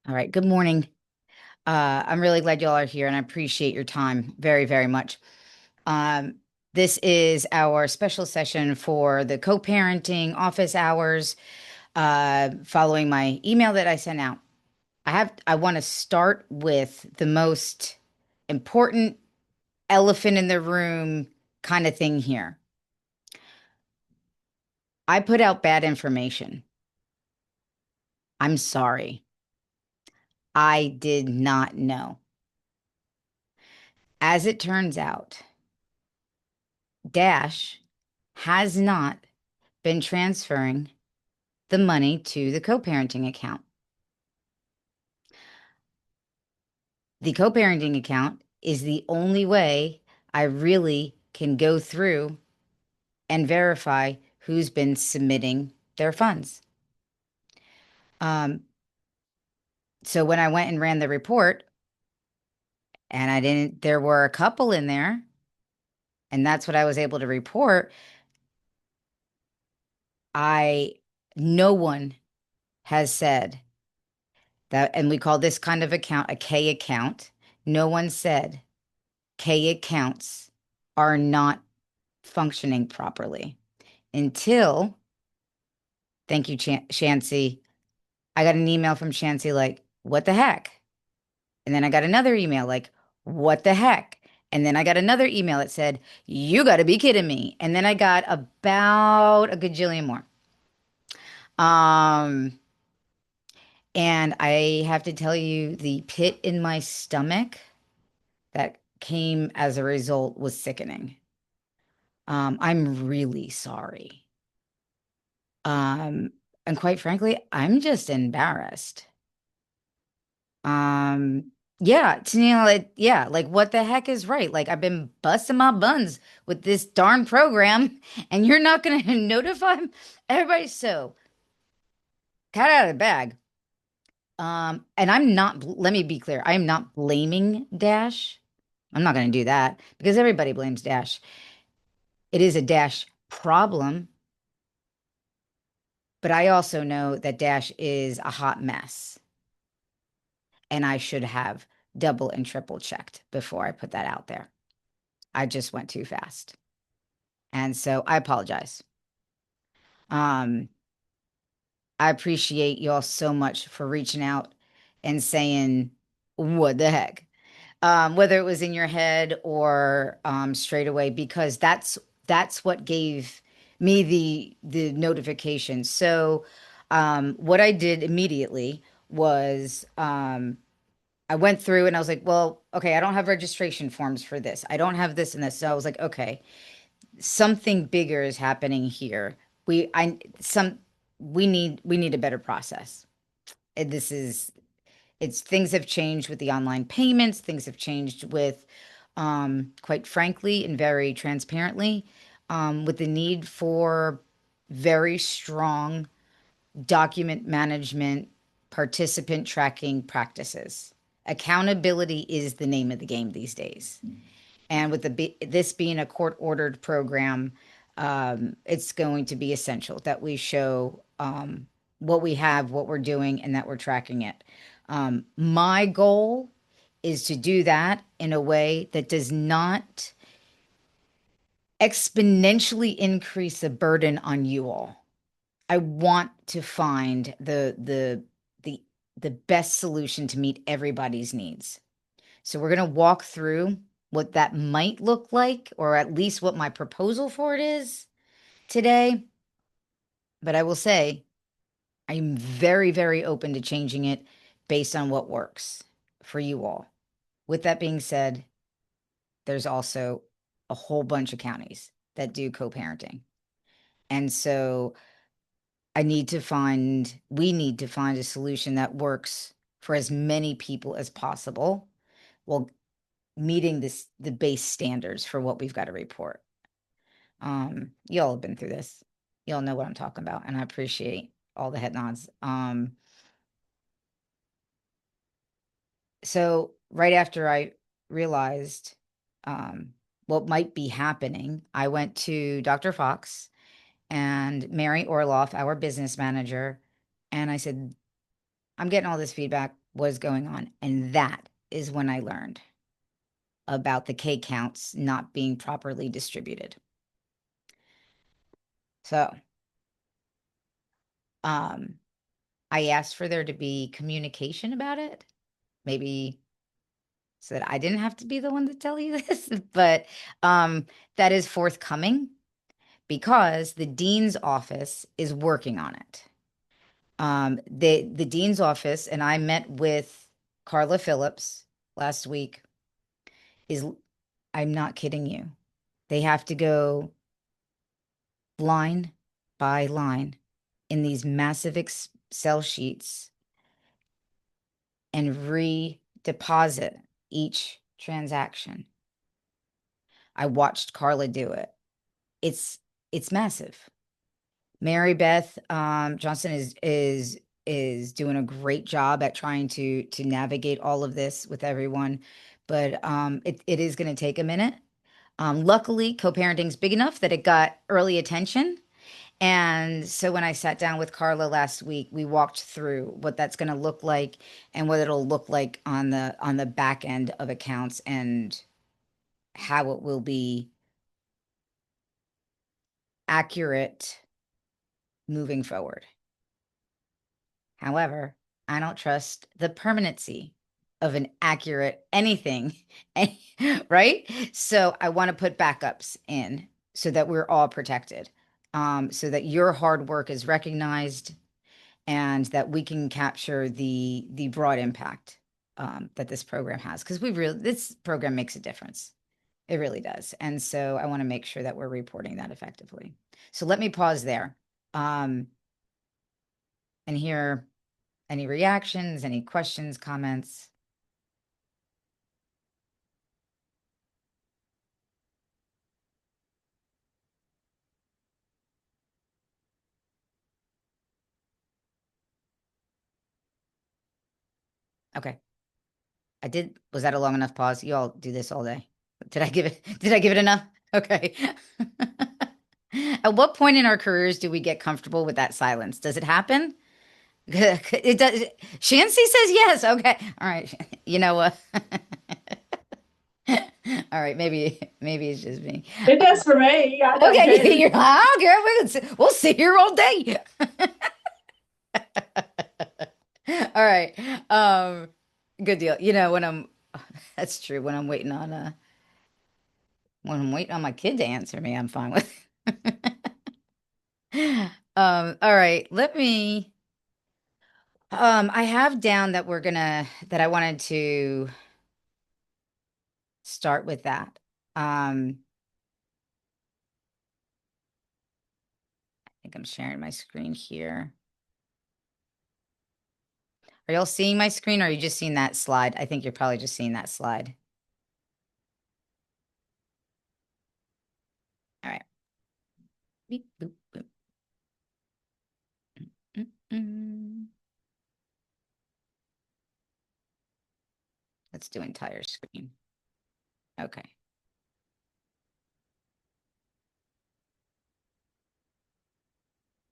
All right. Good morning. I'm really glad y'all are here and I appreciate your time very, very much. Um, this is our special session for the co-parenting office hours, following my email that I sent out. I want to start with the most important elephant in the room kind of thing here. I put out bad information. I'm sorry. I did not know. As it turns out, Dash has not been transferring the money to the co-parenting account. The co-parenting account is the only way I really can go through and verify who's been submitting their funds. Um, so when I went and ran the report, and there were a couple in there, and that's what I was able to report. No one has said that, and we call this kind of account a K account. No one said K accounts are not functioning properly until, thank you, Shancy. I got an email from Shancy like, what the heck? And then I got another email like, what the heck? And then I got another email that said, you got to be kidding me. And then I got about a gajillion more. Um, and I have to tell you, the pit in my stomach that came as a result was sickening. I'm really sorry. Um, and quite frankly, I'm just embarrassed. Um, yeah, like what the heck is right? Like I've been busting my buns with this darn program, and you're not gonna notify everybody. So, cat out of the bag. And I'm not, let me be clear, I am not blaming Dash. I'm not gonna do that because everybody blames Dash. It is a Dash problem, but I also know that Dash is a hot mess. And I should have double and triple checked before I put that out there. I just went too fast. And so I apologize. Um, I appreciate y'all so much for reaching out and saying, what the heck? Whether it was in your head or straight away, because that's what gave me the notification. So what I did immediately was I went through and I was like, well, okay, I don't have registration forms for this. I don't have this and this. So I was like, okay, something bigger is happening here. We I some we need a better process. And this is it's things have changed with the online payments, things have changed with quite frankly and very transparently with the need for very strong document management, participant tracking practices. Accountability is the name of the game these days. And with this being a court ordered program, it's going to be essential that we show what we have, what we're doing, and that we're tracking it. My goal is to do that in a way that does not exponentially increase the burden on you all. I want to find the the best solution to meet everybody's needs. So we're going to walk through what that might look like, or at least what my proposal for it is today. But I will say I'm very, very open to changing it based on what works for you all. With that being said, there's also a whole bunch of counties that do co-parenting. And so we need to find a solution that works for as many people as possible while meeting the base standards for what we've got to report. Y'all have been through this. Y'all know what I'm talking about, and I appreciate all the head nods. So right after I realized what might be happening, I went to Dr. Fox and Mary Orloff, our business manager, and I said, I'm getting all this feedback. was going on. And that is when I learned about the K counts not being properly distributed. So I asked for there to be communication about it, maybe so that I didn't have to be the one to tell you this, but that is forthcoming because the dean's office is working on it. The dean's office, and I met with Carla Phillips last week, is, I'm not kidding you. They have to go line by line in these massive Excel sheets and redeposit each transaction. I watched Carla do it. It's massive. Mary Beth Johnson is doing a great job at trying to navigate all of this with everyone, but it is going to take a minute. Luckily, co-parenting's big enough that it got early attention. And so when I sat down with Carla last week, we walked through what that's going to look like and what it'll look like on the back end of accounts and how it will be accurate moving forward. However, I don't trust the permanency of an accurate anything, right? So I want to put backups in so that we're all protected, so that your hard work is recognized and that we can capture the broad impact that this program has. Because this program makes a difference. It really does. And so I want to make sure that we're reporting that effectively. So let me pause there and hear any reactions, any questions, comments. Okay. Was that a long enough pause? You all do this all day. Did I give it enough? Okay. At what point in our careers do we get comfortable with that silence? Does it happen? It does. Shancy says yes. Okay. All right. You know what? All right. Maybe it's just me. It does for me. I don't Okay. care. I don't care. We'll sit here all day. All right. Good deal. That's true. When I'm waiting on my kid to answer me, I'm fine with. All right. I have down that that I wanted to start with that. I think I'm sharing my screen here. Are y'all seeing my screen or are you just seeing that slide? I think you're probably just seeing that slide. All right. Beep, boop, boop. Let's do entire screen. Okay.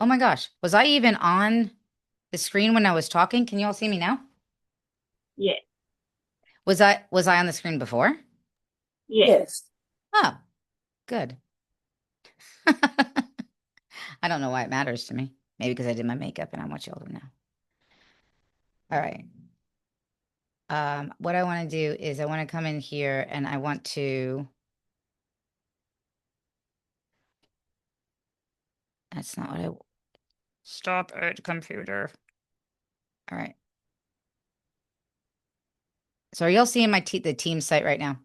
Oh my gosh. Was I even on the screen when I was talking? Can you all see me now? Yeah. Was I on the screen before? Yeah. Yes. Oh, good. I don't know why it matters to me. Maybe because I did my makeup and I want you all to know. All right. What I want to do is I want to come in here and I want to. That's not what I. Stop it, computer. All right. So are y'all seeing the team site right now?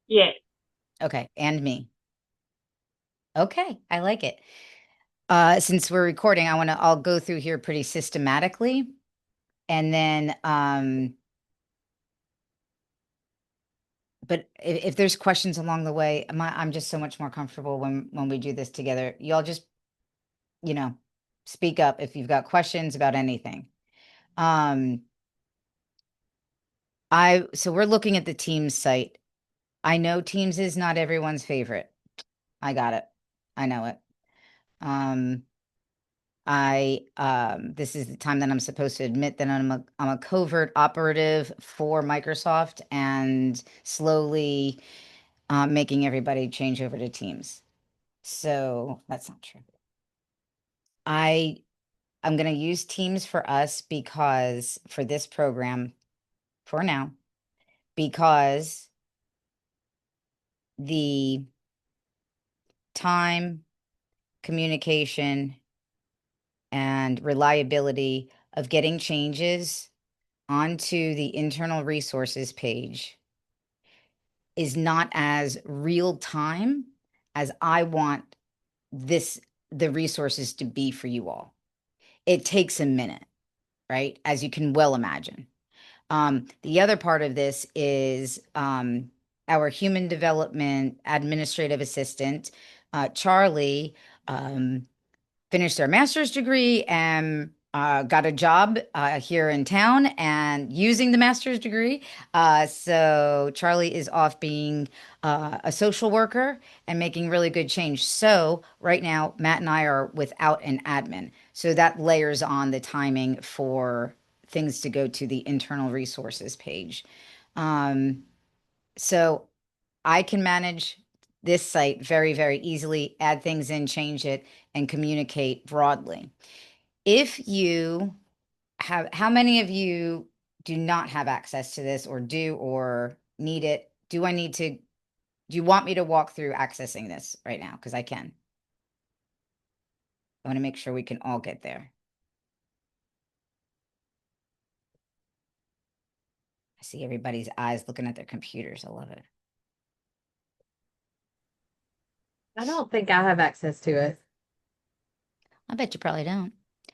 Yeah. Okay, and me. Okay, I like it. Since we're recording, I'll go through here pretty systematically. And then but if there's questions along the way, I'm just so much more comfortable when we do this together. Y'all just, speak up if you've got questions about anything. So we're looking at the Teams site. I know Teams is not everyone's favorite. I got it. I know it. This is the time that I'm supposed to admit that I'm a covert operative for Microsoft and slowly making everybody change over to Teams. So that's not true. I I'm going to use Teams for us because for this program for now, because the time, communication, and reliability of getting changes onto the internal resources page is not as real time as I want the resources to be for you all. It takes a minute, right? As you can well imagine. The other part of this is our human development administrative assistant, Charlie, um, finished their master's degree and got a job here in town and using the master's degree. So Charlie is off being a social worker and making really good change. So right now, Matt and I are without an admin. So that layers on the timing for things to go to the internal resources page. Um, so I can manage this site very, very easily, add things in, change it, and communicate broadly. If you have, how many of you do not have access to this or do or need it? Do you want me to walk through accessing this right now? Because I can. I want to make sure we can all get there. I see everybody's eyes looking at their computers. I love it. I don't think I have access to it. I bet you probably don't.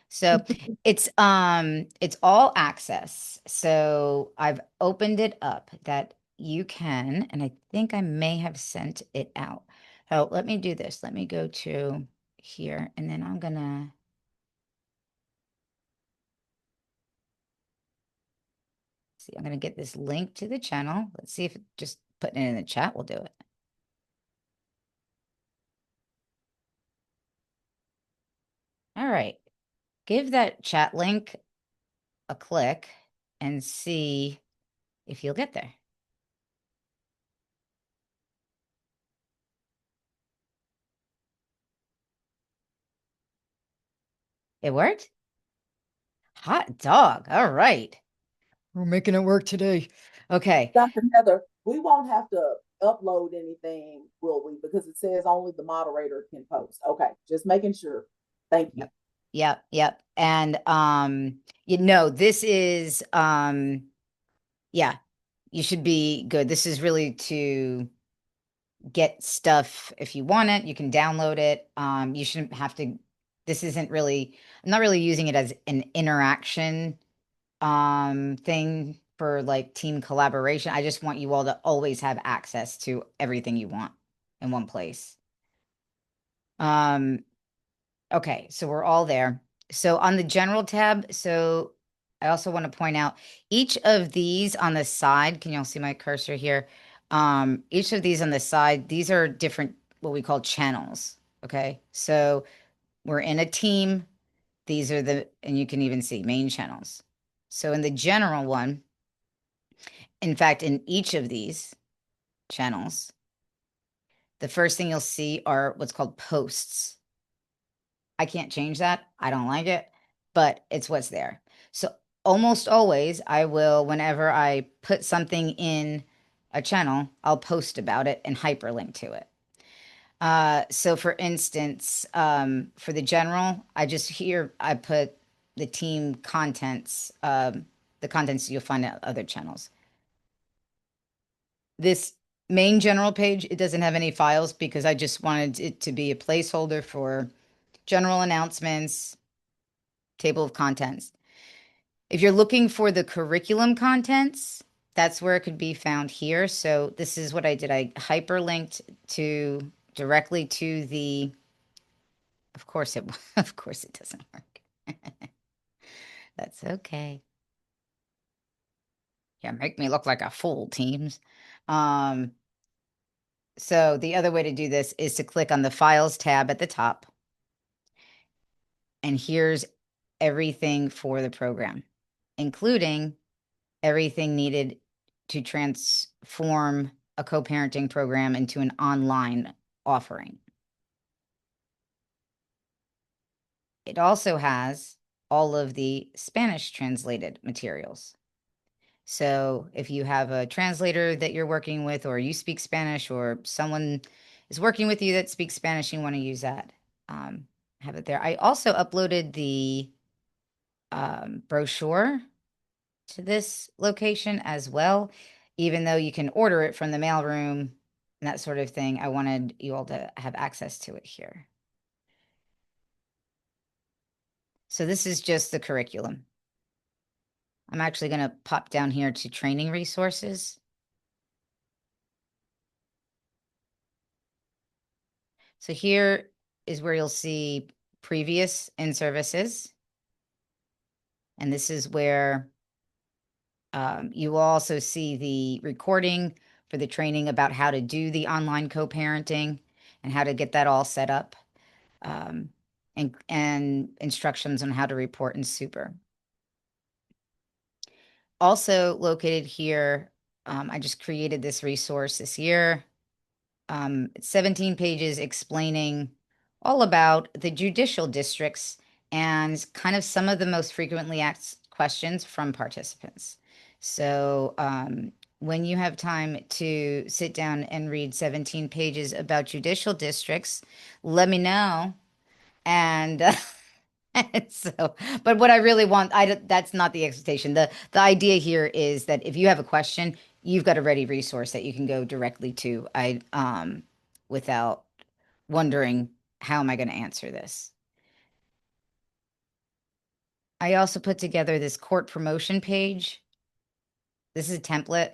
So it's all access. So I've opened it up that you can, and I think I may have sent it out. So let me do this. Let me go to here, and then I'm gonna see. I'm gonna get this link to the channel. Let's see if just putting it in the chat will do it. All right. Give that chat link a click and see if you'll get there. It worked? Hot dog. All right. We're making it work today. Okay. Dr. Heather, we won't have to upload anything, will we? Because it says only the moderator can post. Okay, just making sure. Thank you. Yep. And this is yeah, you should be good. This is really to get stuff if you want it, you can download it. You shouldn't have to, this isn't really, I'm not really using it as an interaction thing for like team collaboration. I just want you all to always have access to everything you want in one place. Okay, so we're all there. So on the general tab, so I also want to point out each of these on the side, can y'all see my cursor here? Each of these on the side, these are different, what we call channels. Okay, so we're in a team. These are and you can even see main channels. So in the general one, in fact, in each of these channels, the first thing you'll see are what's called posts. I can't change that. I don't like it, but it's what's there. So almost always I will, whenever I put something in a channel, I'll post about it and hyperlink to it. So for instance, for the general, I put the team contents, the contents you'll find at other channels. This main general page, it doesn't have any files because I just wanted it to be a placeholder for general announcements, table of contents. If you're looking for the curriculum contents, that's where it could be found here. So this is what I did. I hyperlinked directly to the, of course of course it doesn't work. That's okay. Yeah, make me look like a fool, Teams. So the other way to do this is to click on the Files tab at the top. And here's everything for the program, including everything needed to transform a co-parenting program into an online offering. It also has all of the Spanish translated materials. So if you have a translator that you're working with, or you speak Spanish, or someone is working with you that speaks Spanish, you want to use that, have it there. I also uploaded the brochure to this location as well. Even though you can order it from the mailroom and that sort of thing, I wanted you all to have access to it here. So this is just the curriculum. I'm actually going to pop down here to training resources. So here is where you'll see previous in-services. And this is where you will also see the recording for the training about how to do the online co-parenting and how to get that all set up, and instructions on how to report in Super. Also located here, I just created this resource this year. It's 17 pages explaining all about the judicial districts and kind of some of the most frequently asked questions from participants. So when you have time to sit down and read 17 pages about judicial districts, let me know. And but what I really want, that's not the expectation. The idea here is that if you have a question, you've got a ready resource that you can go directly to. Without wondering, how am I going to answer this? I also put together this court promotion page. This is a template.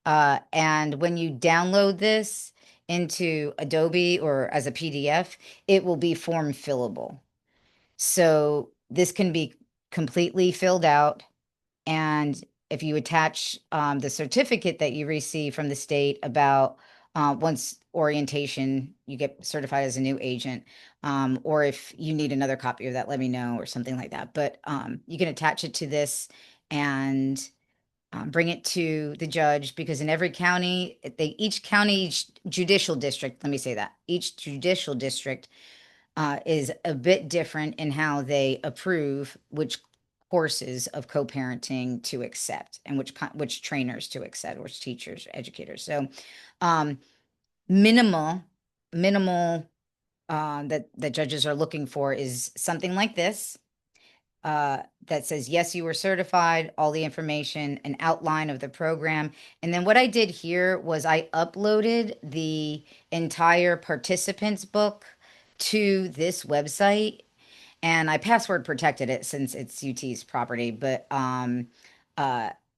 And when you download this into Adobe or as a PDF, it will be form fillable. So this can be completely filled out. And if you attach the certificate that you receive from the state about once orientation, you get certified as a new agent, or if you need another copy of that, let me know, or something like that. But you can attach it to this and bring it to the judge, because in every county, each judicial district, let me say that, each judicial district is a bit different in how they approve which courses of co-parenting to accept, and which trainers to accept, which teachers, educators. So minimal that judges are looking for is something like this, that says, yes, you were certified, all the information, an outline of the program. And then what I did here was I uploaded the entire participants book to this website, and I password protected it since it's UT's property. But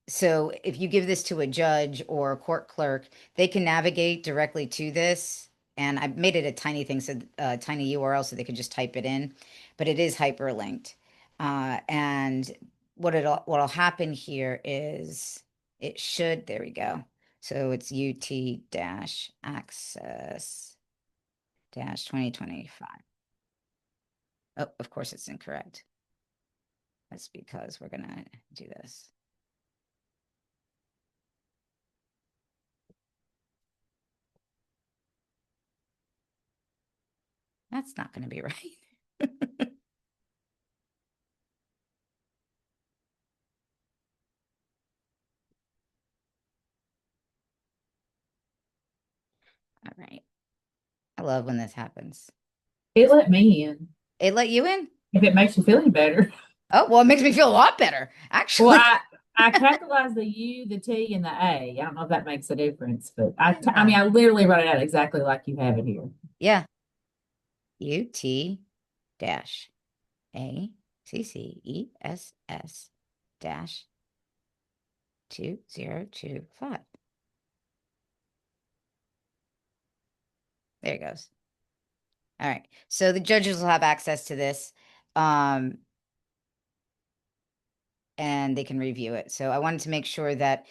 so if you give this to a judge or a court clerk, they can navigate directly to this. And I made it a tiny thing, so a tiny URL, so they could just type it in, but it is hyperlinked. And what'll happen here is it should, there we go. So it's UT-access-2025. Oh, of course it's incorrect. That's because we're gonna do this. That's not gonna be right. All right. I love when this happens. It let me in. It let you in? If it makes you feel any better. Oh, well, it makes me feel a lot better, actually. Well, I capitalized the U, the T, and the A. I don't know if that makes a difference, but I mean, I literally wrote it out exactly like you have it here. Yeah. UT-ACCESS-2025. There it goes. All right. So the judges will have access to this, and they can review it. So I wanted to make sure that,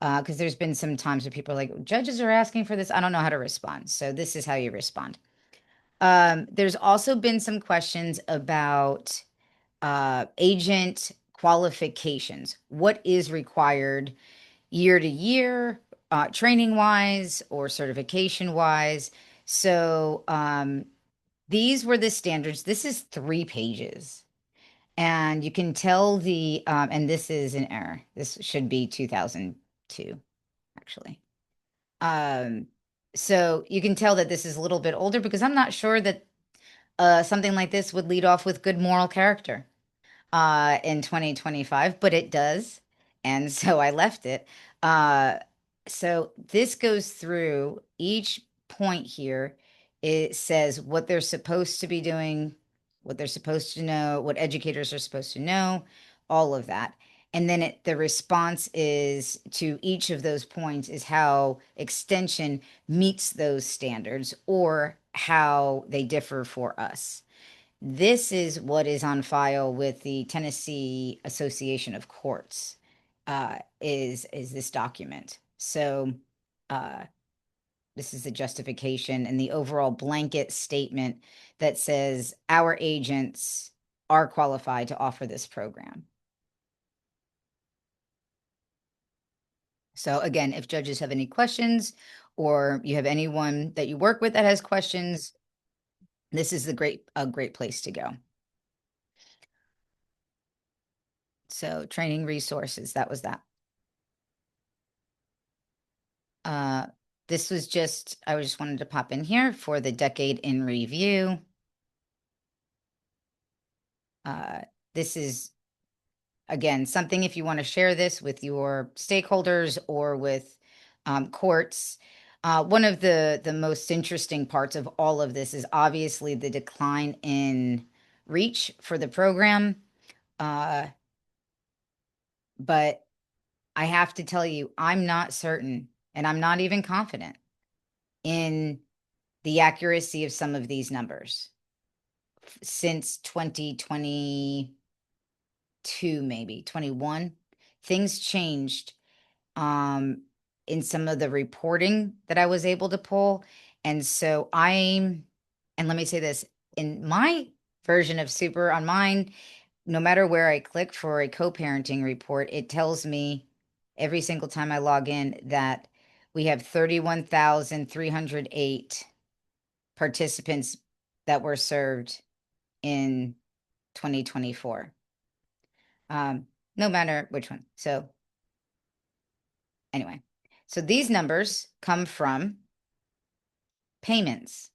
because there's been some times where people are like, judges are asking for this, I don't know how to respond. So this is how you respond. There's also been some questions about agent qualifications. What is required year to year, training wise or certification wise? So these were the standards. This is 3 pages. And you can tell and this is an error. This should be 2002, actually. So you can tell that this is a little bit older because I'm not sure that something like this would lead off with good moral character in 2025, but it does. And so I left it. So this goes through each point here. It says what they're supposed to be doing, what they're supposed to know, what educators are supposed to know, all of that. And then the response is to each of those points is how extension meets those standards or how they differ for us. This is what is on file with the Tennessee Association of Courts, is this document. So this is the justification and the overall blanket statement that says our agents are qualified to offer this program. So again, if judges have any questions or you have anyone that you work with that has questions, this is a great place to go. So training resources, that was that. This was I just wanted to pop in here for the decade in review. This is, again, something if you want to share this with your stakeholders or with courts. One of the most interesting parts of all of this is obviously the decline in reach for the program. But I have to tell you, I'm not certain, and I'm not even confident in the accuracy of some of these numbers. Since 2022, maybe 21, things changed in some of the reporting that I was able to pull. And so and let me say this, in my version of Super on mine, no matter where I click for a co-parenting report, it tells me every single time I log in that we have 31,308 participants that were served in 2024. No matter which one. So anyway, so these numbers come from payments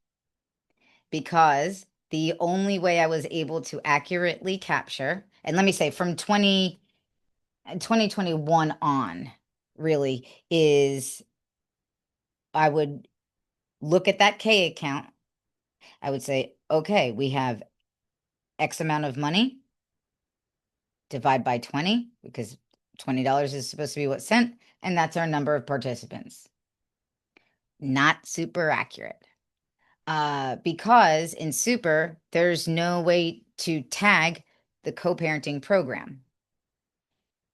because the only way I was able to accurately capture, and let me say from 2021 on, really, is I would look at that K account. I would say, okay, we have X amount of money, divide by 20, because $20 is supposed to be what's sent, and that's our number of participants. Not super accurate. Because in Super, there's no way to tag the co-parenting program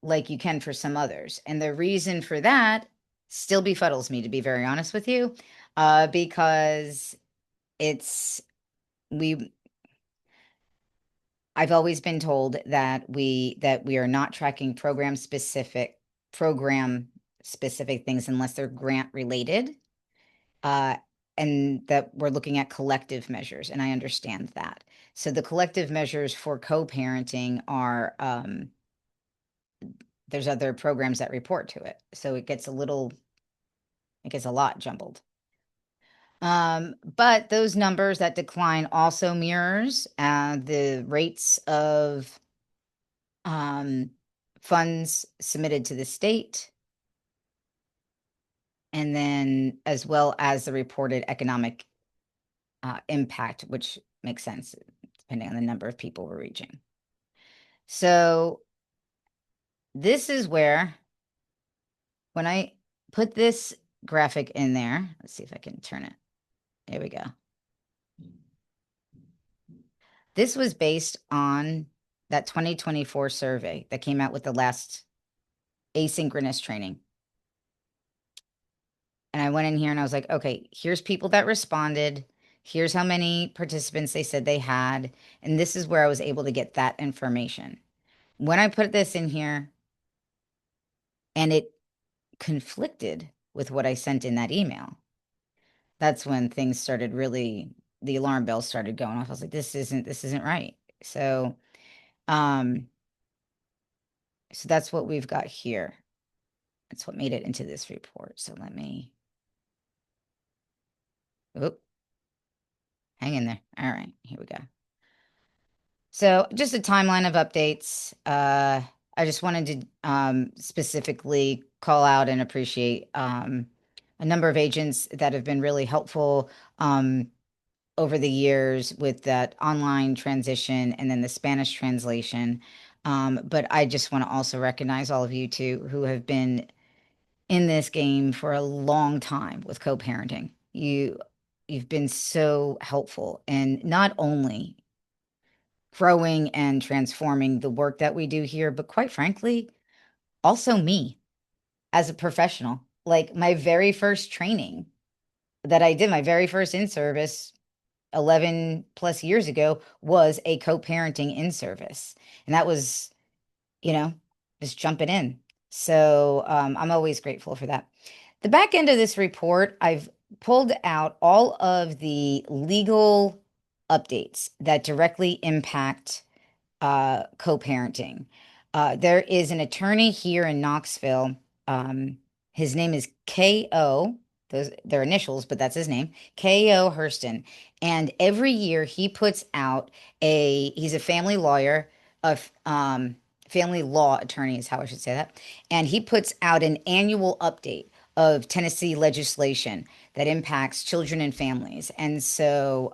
like you can for some others. And the reason for that still befuddles me, to be very honest with you, because I've always been told that we are not tracking program specific things unless they're grant related, and that we're looking at collective measures, and I understand that. So the collective measures for co-parenting are there's other programs that report to it, so it gets a lot jumbled. But those numbers, that decline also mirrors the rates of funds submitted to the state, and then as well as the reported economic impact, which makes sense depending on the number of people we're reaching. So this is where, when I put this graphic in there, let's see if I can turn it. There we go. This was based on that 2024 survey that came out with the last asynchronous training. And I went in here and I was like, okay, here's people that responded. Here's how many participants they said they had. And this is where I was able to get that information. When I put this in here and it conflicted with what I sent in that email, that's when things started really, the alarm bells started going off. I was like, this isn't right. So, so that's what we've got here. That's what made it into this report. So let me, oop, hang in there. All right, here we go. So just a timeline of updates. I just wanted to specifically call out and appreciate a number of agents that have been really helpful over the years with that online transition and then the Spanish translation. But I just want to also recognize all of you too who have been in this game for a long time with co-parenting. You've been so helpful, and not only growing and transforming the work that we do here, but quite frankly, also me as a professional. Like my very first training that I did, my very first in-service 11 plus years ago was a co-parenting in-service. And that was, just jumping in. So I'm always grateful for that. The back end of this report, I've pulled out all of the legal updates that directly impact co-parenting. There is an attorney here in Knoxville. His name is K.O. Those their initials, but that's his name, K.O. Hurston. And every year he puts out he's a family lawyer, family law attorney is how I should say that. And he puts out an annual update of Tennessee legislation that impacts children and families. And so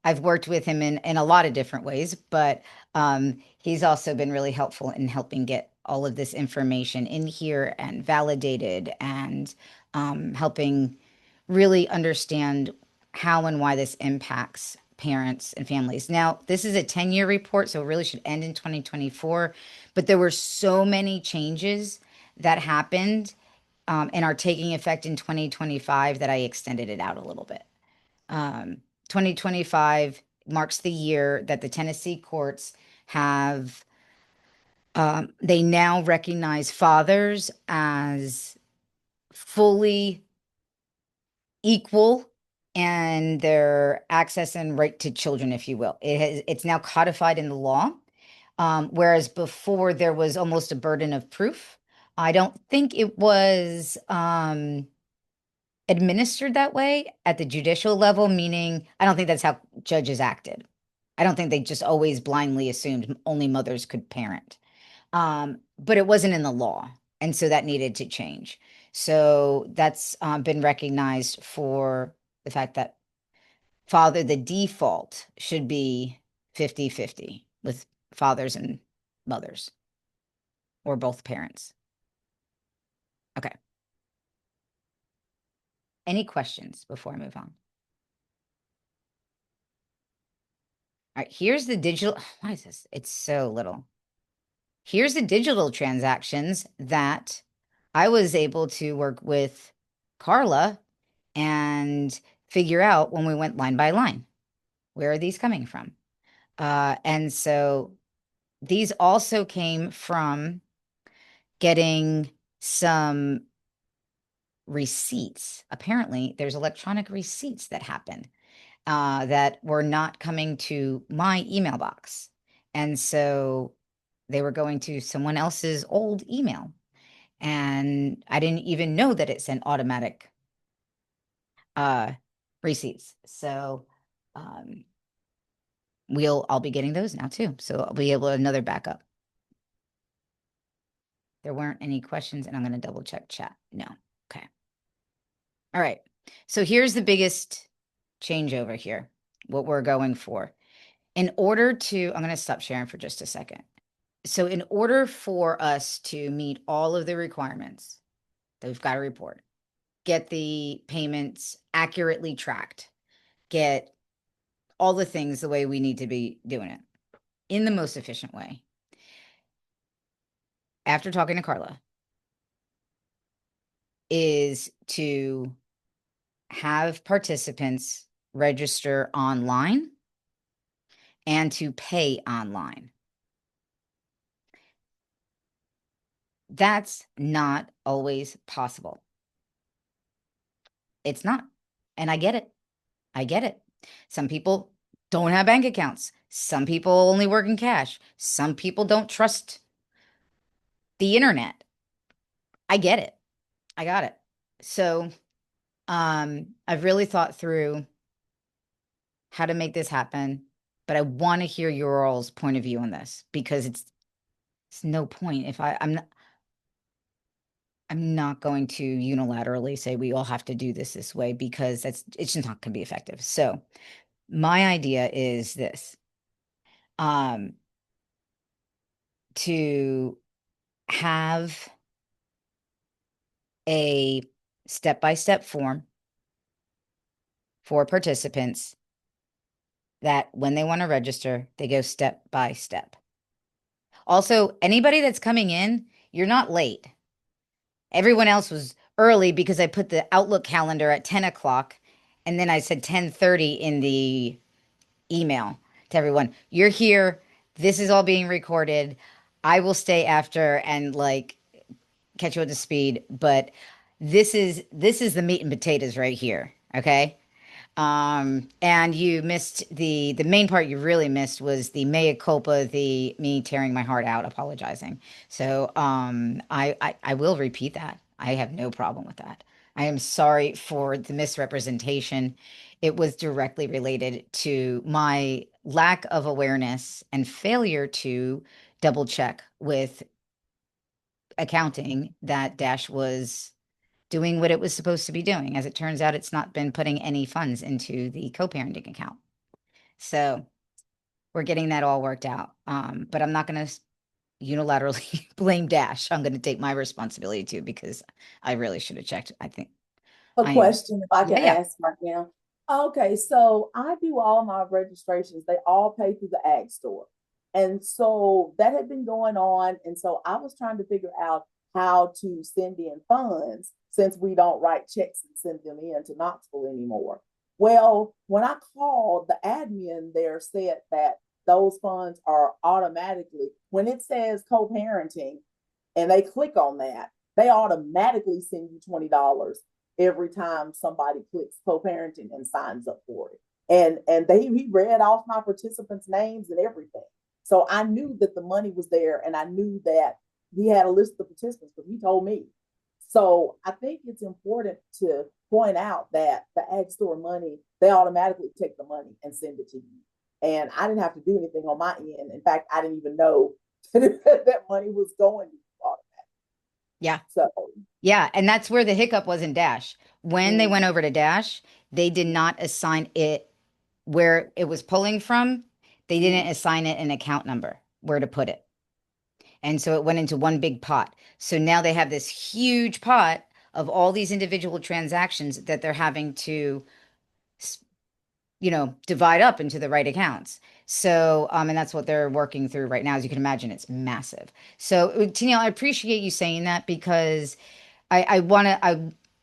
I've worked with him in a lot of different ways, but he's also been really helpful in helping get all of this information in here and validated and helping really understand how and why this impacts parents and families. Now, this is a 10-year report, so it really should end in 2024, but there were so many changes that happened and are taking effect in 2025 that I extended it out a little bit. 2025 marks the year that the Tennessee courts have, they now recognize fathers as fully equal and their access and right to children, if you will. It's now codified in the law, whereas before there was almost a burden of proof. I don't think it was administered that way at the judicial level, meaning I don't think that's how judges acted. I don't think they just always blindly assumed only mothers could parent. But it wasn't in the law. And so that needed to change. So that's been recognized for the fact that the default should be 50-50 with fathers and mothers or both parents. Okay. Any questions before I move on? All right, here's the digital. Why is this? It's so little. Here's the digital transactions that I was able to work with Carla and figure out when we went line by line. Where are these coming from? And so these also came from getting some receipts. Apparently, there's electronic receipts that happened that were not coming to my email box. And so they were going to someone else's old email. And I didn't even know that it sent automatic receipts. So I'll be getting those now too. So I'll be able to another backup. There weren't any questions, and I'm going to double check chat. No. Okay. All right. So here's the biggest change over here, what we're going for. I'm going to stop sharing for just a second. So in order for us to meet all of the requirements that we've got to report, get the payments accurately tracked, get all the things the way we need to be doing it in the most efficient way. After talking to Carla, is to have participants register online and to pay online. That's not always possible. It's not. And I get it. I get it. Some people don't have bank accounts. Some people only work in cash. Some people don't trust the internet. I get it. I got it. So, I've really thought through how to make this happen, but I want to hear your all's point of view on this because it's no point if I'm not going to unilaterally say we all have to do this way because it's just not going to be effective. So my idea is this, to have a step-by-step form for participants that when they want to register, they go step by step. Also, anybody that's coming in, you're not late. Everyone else was early because I put the Outlook calendar at 10 o'clock and then I said 10:30 in the email to everyone. You're here. This is all being recorded. I will stay after and like catch you up to speed, but this is the meat and potatoes right here. Okay. And you missed the main part you really missed was the mea culpa, the me tearing my heart out, apologizing. So I will repeat that. I have no problem with that. I am sorry for the misrepresentation. It was directly related to my lack of awareness and failure to double check with accounting that Dash was doing what it was supposed to be doing. As it turns out, it's not been putting any funds into the co-parenting account. So we're getting that all worked out. But I'm not going to unilaterally blame Dash. I'm going to take my responsibility too, because I really should have checked. I think. A I am. question, if I can Yeah, yeah. ask right now. Okay, so I do all my registrations. They all pay through the ag store. And so that had been going on. And so I was trying to figure out how to send in funds since we don't write checks and send them in to Knoxville anymore. Well, when I called, the admin there said that those funds are automatically, when it says co-parenting and they click on that, they automatically send you $20 every time somebody clicks co-parenting and signs up for it. And he read off my participants' names and everything. So I knew that the money was there and I knew that he had a list of participants, but he told me. So I think it's important to point out that the ag store money, they automatically take the money and send it to you. And I didn't have to do anything on my end. In fact, I didn't even know that money was going to automatically. Yeah. So Yeah. And that's where the hiccup was in Dash. When they went over to Dash, they did not assign it where it was pulling from. They didn't assign it an account number where to put it. And so it went into one big pot. So now they have this huge pot of all these individual transactions that they're having to, divide up into the right accounts. So, and that's what they're working through right now. As you can imagine, it's massive. So, Tennille, I appreciate you saying that because I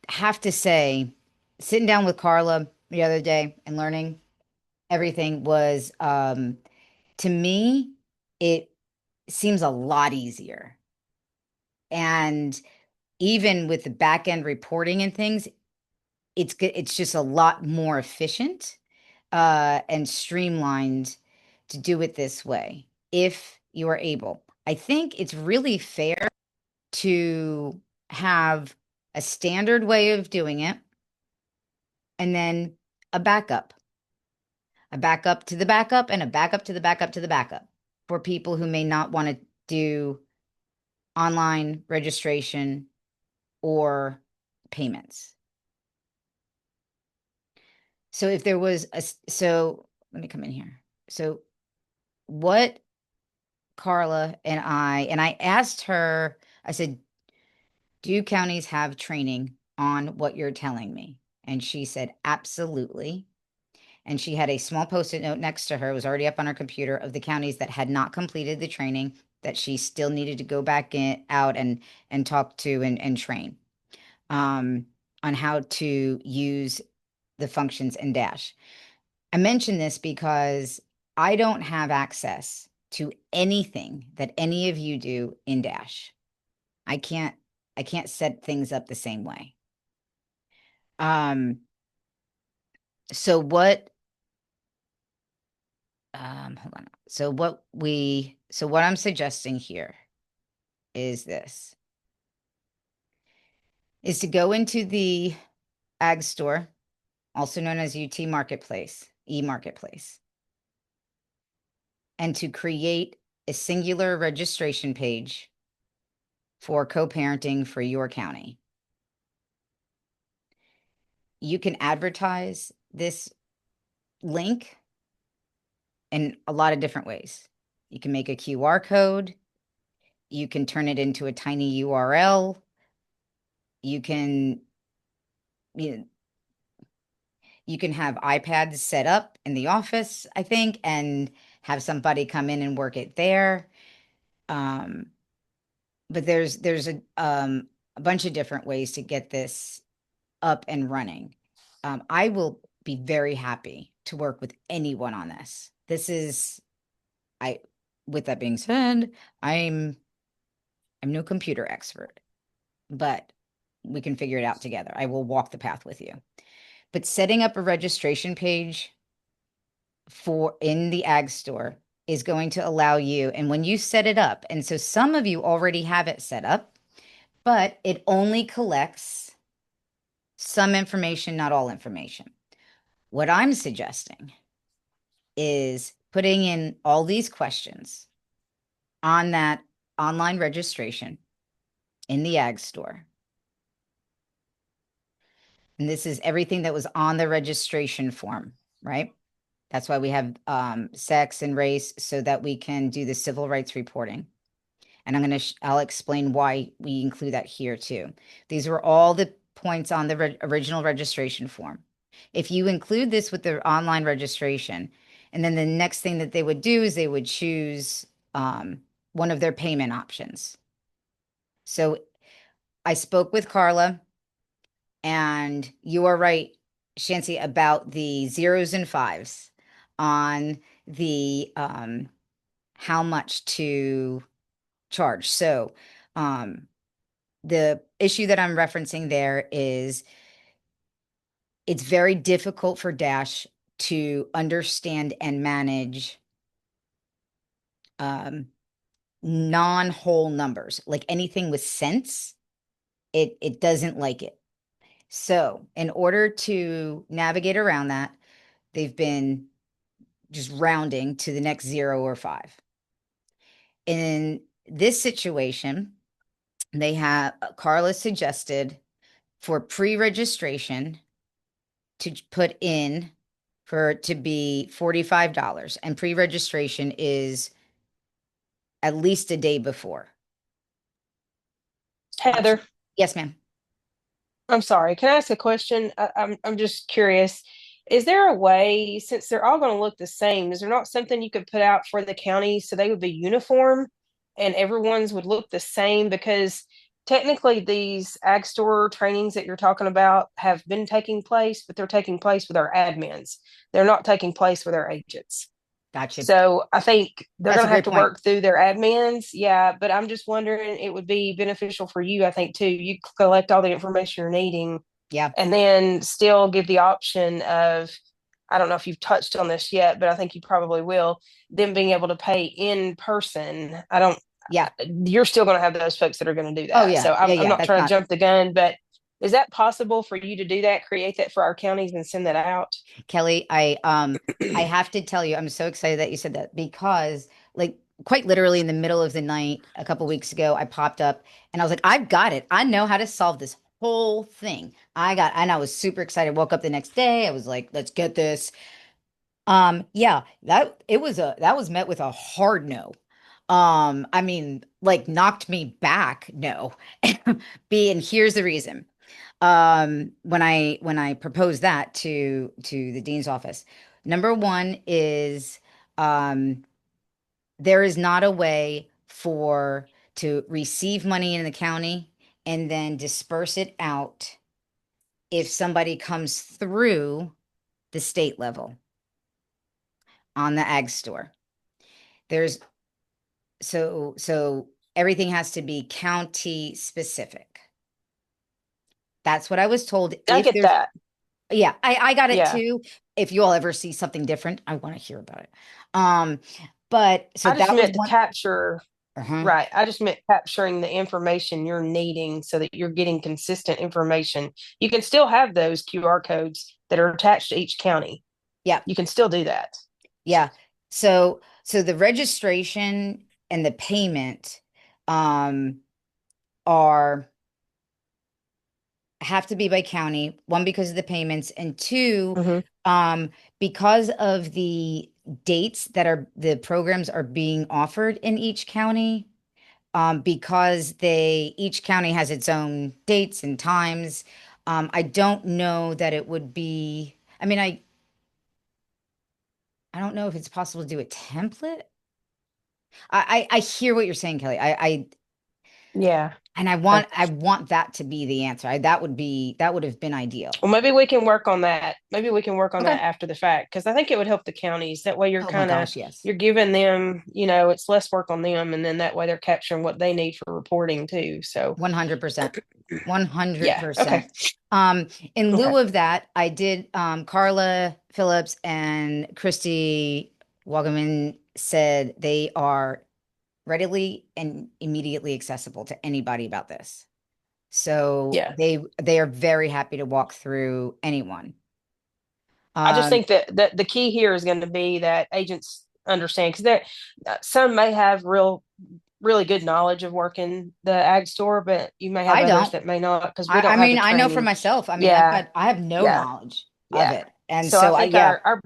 have to say, sitting down with Carla the other day and learning everything was, to me, it seems a lot easier. And even with the back end reporting and things, it's good. It's just a lot more efficient and streamlined to do it this way if you are able. I think it's really fair to have a standard way of doing it and then a backup to the backup, and a backup to the backup to the backup for people who may not want to do online registration or payments. So if there was so let me come in here. So what Carla and I asked her, I said, do counties have training on what you're telling me? And she said, absolutely. And she had a small post-it note next to her, it was already up on her computer, of the counties that had not completed the training that she still needed to go back out and talk to and train on how to use the functions in Dash. I mention this because I don't have access to anything that any of you do in Dash. I can't set things up the same way. So what hold on. So what I'm suggesting here is this, is to go into the Ag Store, also known as UT Marketplace, e-marketplace, and to create a singular registration page for co-parenting for your county. You can advertise this link in a lot of different ways. You can make a QR code. You can turn it into a tiny URL. You can, you can have iPads set up in the office, I think, and have somebody come in and work it there. But there's a bunch of different ways to get this up and running. I will be very happy to work with anyone on this. With that being said, I'm no computer expert, but we can figure it out together. I will walk the path with you. But setting up a registration page in the Ag Store is going to allow you, and when you set it up, and so some of you already have it set up, but it only collects some information, not all information. What I'm suggesting is putting in all these questions on that online registration in the Ag Store. And this is everything that was on the registration form, right? That's why we have sex and race, so that we can do the civil rights reporting. And I'll explain why we include that here too. These were all the points on the original registration form. If you include this with the online registration, and then the next thing that they would do is they would choose one of their payment options. So I spoke with Carla, and you are right, Shancy, about the zeros and fives on the how much to charge. So the issue that I'm referencing there is it's very difficult for Dash to understand and manage non-whole numbers, like anything with cents. It doesn't like it. So in order to navigate around that, they've been just rounding to the next 0 or 5. In this situation, they have Carla suggested for pre-registration to put in for it to be $45, and pre-registration is at least a day before. Heather, Yes, ma'am. I'm sorry. Can I ask a question? I'm just curious. Is there a way, since they're all going to look the same, is there not something you could put out for the county so they would be uniform and everyone's would look the same? Because technically these ag store trainings that you're talking about have been taking place, but they're taking place with our admins. They're not taking place with our agents. Gotcha. So I think they're That's going a to have great to point. work through their admins. Yeah. But I'm just wondering, it would be beneficial for you, I think, too. You collect all the information you're needing Yeah. and then still give the option of, I don't know if you've touched on this yet, but I think you probably will, them being able to pay in person. Yeah. You're still going to have those folks that are going to do that. Oh, yeah. So I'm Yeah. not That's trying not, to jump the gun, but is that possible for you to do that, create that for our counties and send that out? Kelly, I have to tell you, I'm so excited that you said that, because like quite literally in the middle of the night a couple weeks ago, I popped up and I was like, I've got it. I know how to solve this whole thing. And I was super excited. Woke up the next day. I was like, let's get this. Yeah, that was met with a hard no. I mean, like knocked me back. No. And here's the reason. When I proposed that to the dean's office, number one is there is not a way to receive money in the county and then disperse it out if somebody comes through the state level on the ag store. There's so everything has to be county specific. That's what I was told. I If get there's, that. yeah, I got it Yeah. too. If you all ever see something different, I want to hear about it. But so I just that was meant to one. capture, Uh-huh. right. I just meant capturing the information you're needing so that you're getting consistent information. You can still have those QR codes that are attached to each county. Yeah. You can still do that. Yeah. So the registration and the payment are have to be by county, one because of the payments, and two, Mhm. because of the dates that are the programs are being offered in each county, because they each county has its own dates and times. I don't know that it would be, I mean, I don't know if it's possible to do a template. I hear what you're saying, Kelly. Yeah. And Okay. I want that to be the answer. That would have been ideal. Well, maybe we can work on that. Maybe we can work on Okay. that after the fact because I think it would help the counties. That way, you're Oh my kind of gosh, yes. you're giving them, it's less work on them, and then that way they're capturing what they need for reporting too. So 100%. yeah, okay, 100%. In okay, lieu of that, I did Carla Phillips and Christy Wagaman said they are readily and immediately accessible to anybody about this. So yeah. they are very happy to walk through anyone. I just Um, think that the key here is going to be that agents understand because there some may have really good knowledge of working the ag store, but you may have I others don't. that may not because we I don't have mean, the I know for training. myself. I mean, Yeah, I have no yeah, knowledge of yeah. it. And So I so think yeah, our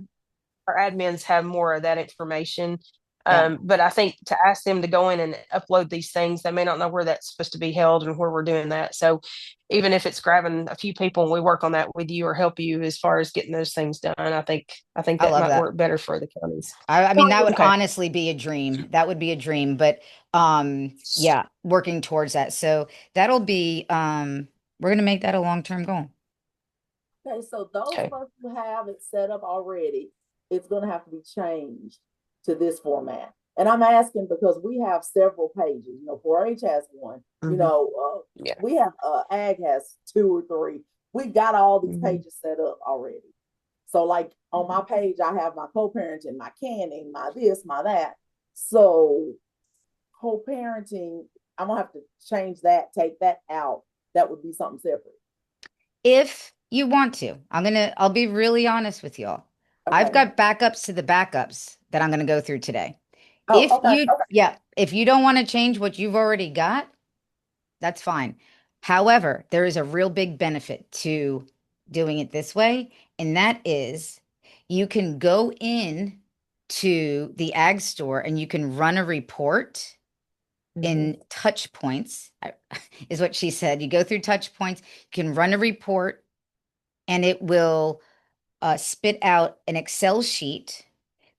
admins have more of that information. yeah, But I think to ask them to go in and upload these things, they may not know where that's supposed to be held and where we're doing that. So even if it's grabbing a few people and we work on that with you or help you as far as getting those things done, I think I that love might that. work better for the counties. I mean, that would Okay. honestly be a dream. That would be a dream, but yeah, working towards that. So that'll be we're gonna make that a long-term goal. Okay, so those Okay. of us who have it set up already, it's going to have to be changed to this format. And I'm asking because we have several pages. 4-H has one. Mhm. Yeah. We have Ag has 2 or 3. We got all these Mhm. pages set up already. So, like on my page, I have my co-parenting, my canning, my this, my that. So, co-parenting, I'm gonna have to change that, take that out. That would be something separate. If you want to, I'll be really honest with y'all. I've Okay. got backups to the backups that I'm gonna go through today. Oh, okay. Okay. Yeah, if you don't want to change what you've already got, that's fine. However, there is a real big benefit to doing it this way, and that is you can go in to the ag store and you can run a report Mhm. in touch points, is what she said. You go through touch points, you can run a report, and it will spit out an Excel sheet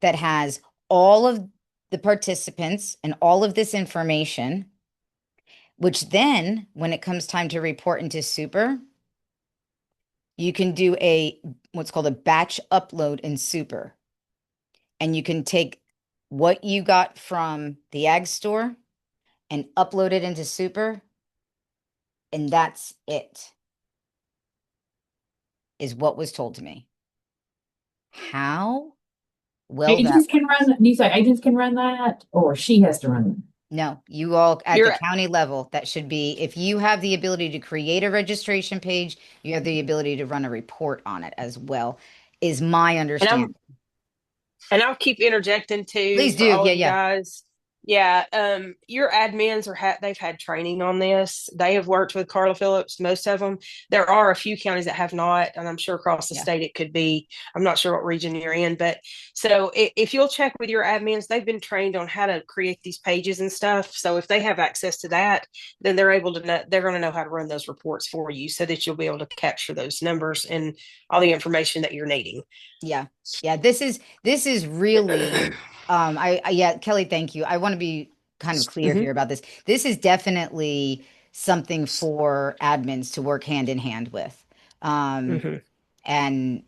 that has all of the participants and all of this information, which then, when it comes time to report into Super, you can do what's called a batch upload in Super. And you can take what you got from the ag store and upload it into Super, and that's it, is what was told to me. How well that Agents can run, do you say agents can run that or she has to run it? No, you all at the You're county level, that should be, if you have the ability to create a registration page, you have the ability to run a report on it as well, is my and understanding. I'll keep interjecting too Please for do. all Yeah, you yeah, guys. Yeah, your admins they've had training on this. They have worked with Carla Phillips, most of them. There are a few counties that have not, and I'm sure across the yeah. state it could be. I'm not sure what region you're in, but so if you'll check with your admins, they've been trained on how to create these pages and stuff. So if they have access to that, then they're able to know, they're going to know how to run those reports for you so that you'll be able to capture those numbers and all the information that you're needing. Yeah. Yeah. This is really yeah, Kelly, thank you. I want to be kind of clear Mhm. here about this. This is definitely something for admins to work hand in hand with. Mhm. And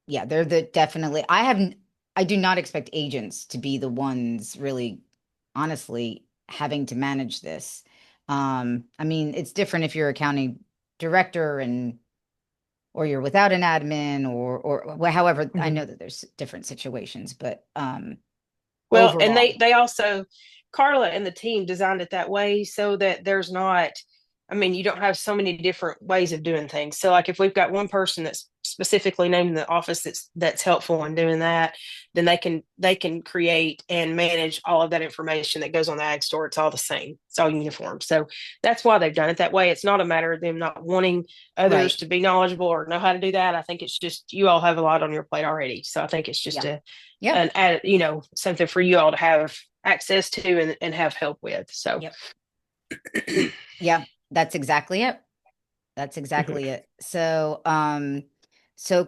yeah, they're definitely, I do not expect agents to be the ones really, honestly, having to manage this. I mean, it's different if you're a county director or you're without an admin or well, however, I Mhm. know that there's different situations, but Well, and overall, they also, Carla and the team designed it that way so that there's not, I mean, you don't have so many different ways of doing things. So like if we've got one person that's specifically named in the office that's helpful in doing that, then they can create and manage all of that information that goes on the ag store. It's all the same. It's all uniform. So that's why they've done it that way. It's not a matter of them not wanting others right. to be knowledgeable or know how to do that. I think it's just you all have a lot on your plate already. So I think it's just Yeah. Yeah. an add, something for you all to have access to and have help with. So Yep. Yeah, that's exactly it. That's Mhm. exactly it. So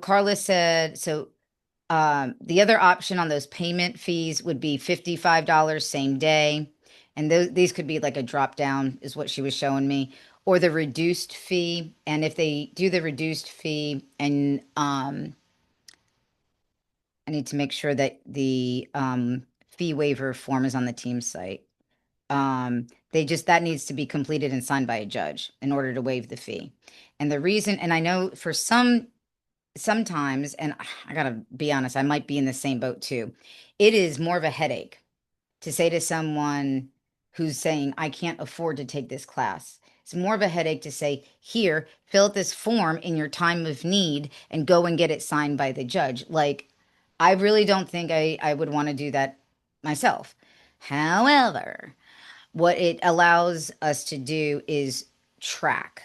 Carla said, the other option on those payment fees would be $55 same day. And these could be like a drop down, is what she was showing me, or the reduced fee. And if they do the reduced fee, and I need to make sure that the fee waiver form is on the team site. That needs to be completed and signed by a judge in order to waive the fee. And the reason, and I know for sometimes, and I gotta be honest, I might be in the same boat too. It is more of a headache to say to someone who's saying, I can't afford to take this class. It's more of a headache to say, here, fill out this form in your time of need and go and get it signed by the judge. Like, I really don't think I would want to do that myself. However, what it allows us to do is track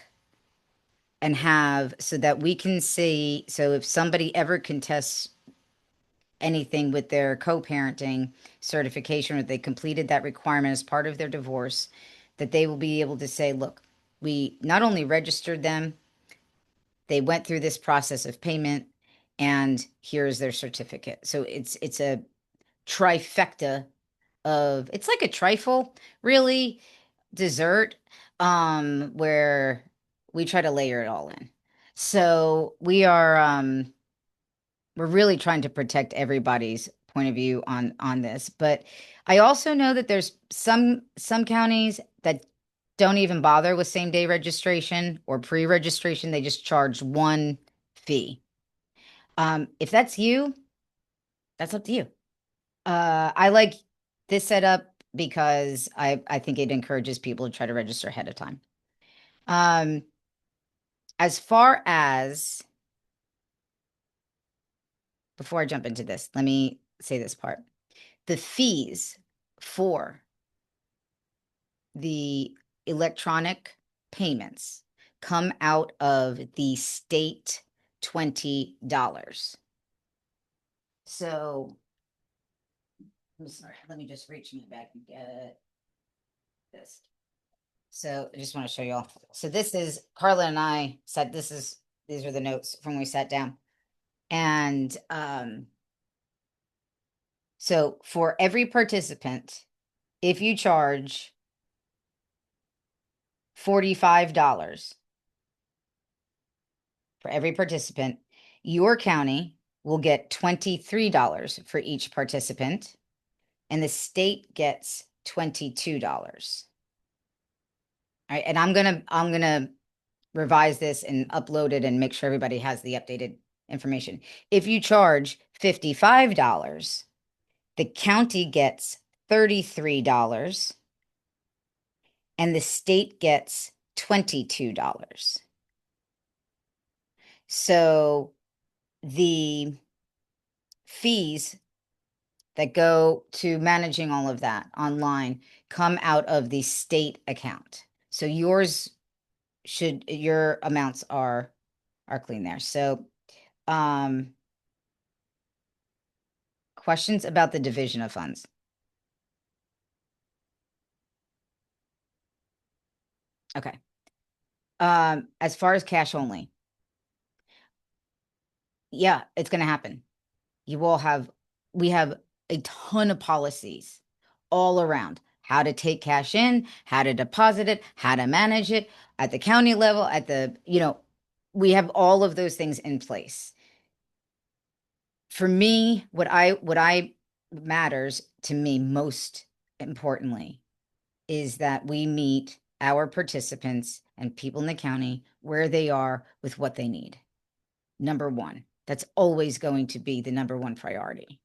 and have so that we can see. So if somebody ever contests anything with their co-parenting certification or they completed that requirement as part of their divorce, that they will be able to say, look, we not only registered them, they went through this process of payment, and here's their certificate. So it's a trifecta of, it's like a trifle, really, dessert, where we try to layer it all in. So we're really trying to protect everybody's point of view on this. But I also know that there's some counties that don't even bother with same day registration or pre-registration. They just charge one fee. If that's you, that's up to you. I like this setup because I think it encourages people to try to register ahead of time. Um, as far as Before I jump into this, let me say this part. The fees for the electronic payments come out of the state $20. So I'm sorry, let me just reach my back and get this. So I just want to show you all. So this is Carla and I said these are the notes from when we sat down. And so for every participant, if you charge $45 for every participant, your county will get $23 for each participant, and the state gets $22. All right, and I'm gonna revise this and upload it and make sure everybody has the updated information. If you charge $55, the county gets $33 and the state gets $22. So the fees that go to managing all of that online come out of the state account. So your amounts are clean there. So questions about the division of funds? Okay. As far as cash only, yeah, it's going to happen. We have a ton of policies all around how to take cash in, how to deposit it, how to manage it at the county level, we have all of those things in place. For me, what I matters to me most importantly is that we meet our participants and people in the county where they are with what they need. Number one, that's always going to be the number one priority.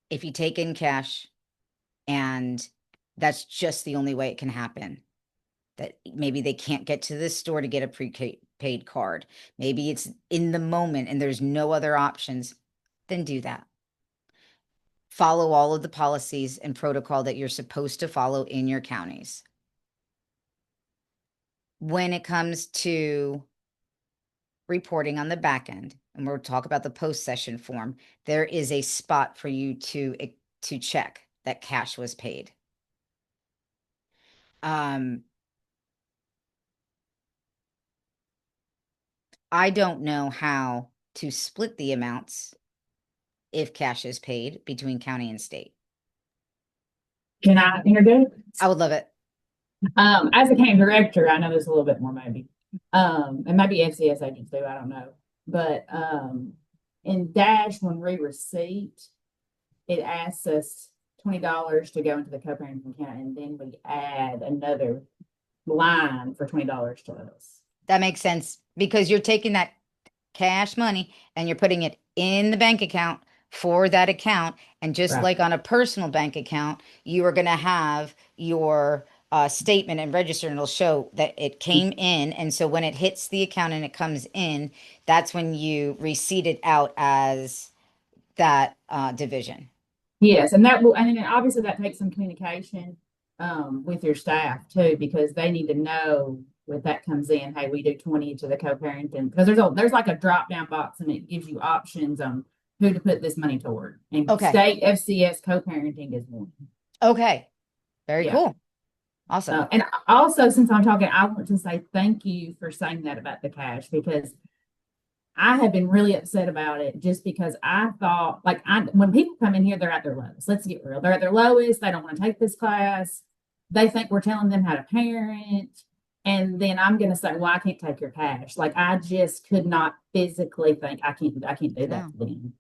If you take in cash and that's just the only way it can happen, that maybe they can't get to the store to get a prepaid card. Maybe it's in the moment and there's no other options, then do that. Follow all of the policies and protocol that you're supposed to follow in your counties. When it comes to reporting on the back end, and we'll talk about the post-session form, there is a spot for you to check that cash was paid. I don't know how to split the amounts if cash is paid between county and state. Can I interject? I would love it. As a county director, I know there's a little bit more maybe. And maybe FCS agents do, I don't know. But in Dash, when we receipt, it asks us $20 to go into the co-parenting account, and then we add another line for $20 to us. That makes sense because you're taking that cash money and you're putting it in the bank account for that account. And just Right. like on a personal bank account, you are going to have your statement and register, and it'll show that it came in. And so when it hits the account and it comes in, that's when you receipt it out as that division. Yes, and that will, and then obviously that takes some communication with your staff too, because they need to know when that comes in, hey, we do 20 to the co-parenting, because there's like a drop down box and it gives you options on who to put this money toward. And Okay. state FCS co-parenting is one. Okay. Very Yeah. cool. Awesome. And also, since I'm talking, I want to say thank you for saying that about the cash, because I have been really upset about it just because I thought, like, when people come in here, they're at their lowest. Let's get real. They're at their lowest. They don't want to take this class. They think we're telling them how to parent. And then I'm going to say, well, I can't take your cash. Like, I just could not physically think I can't do that No. to them.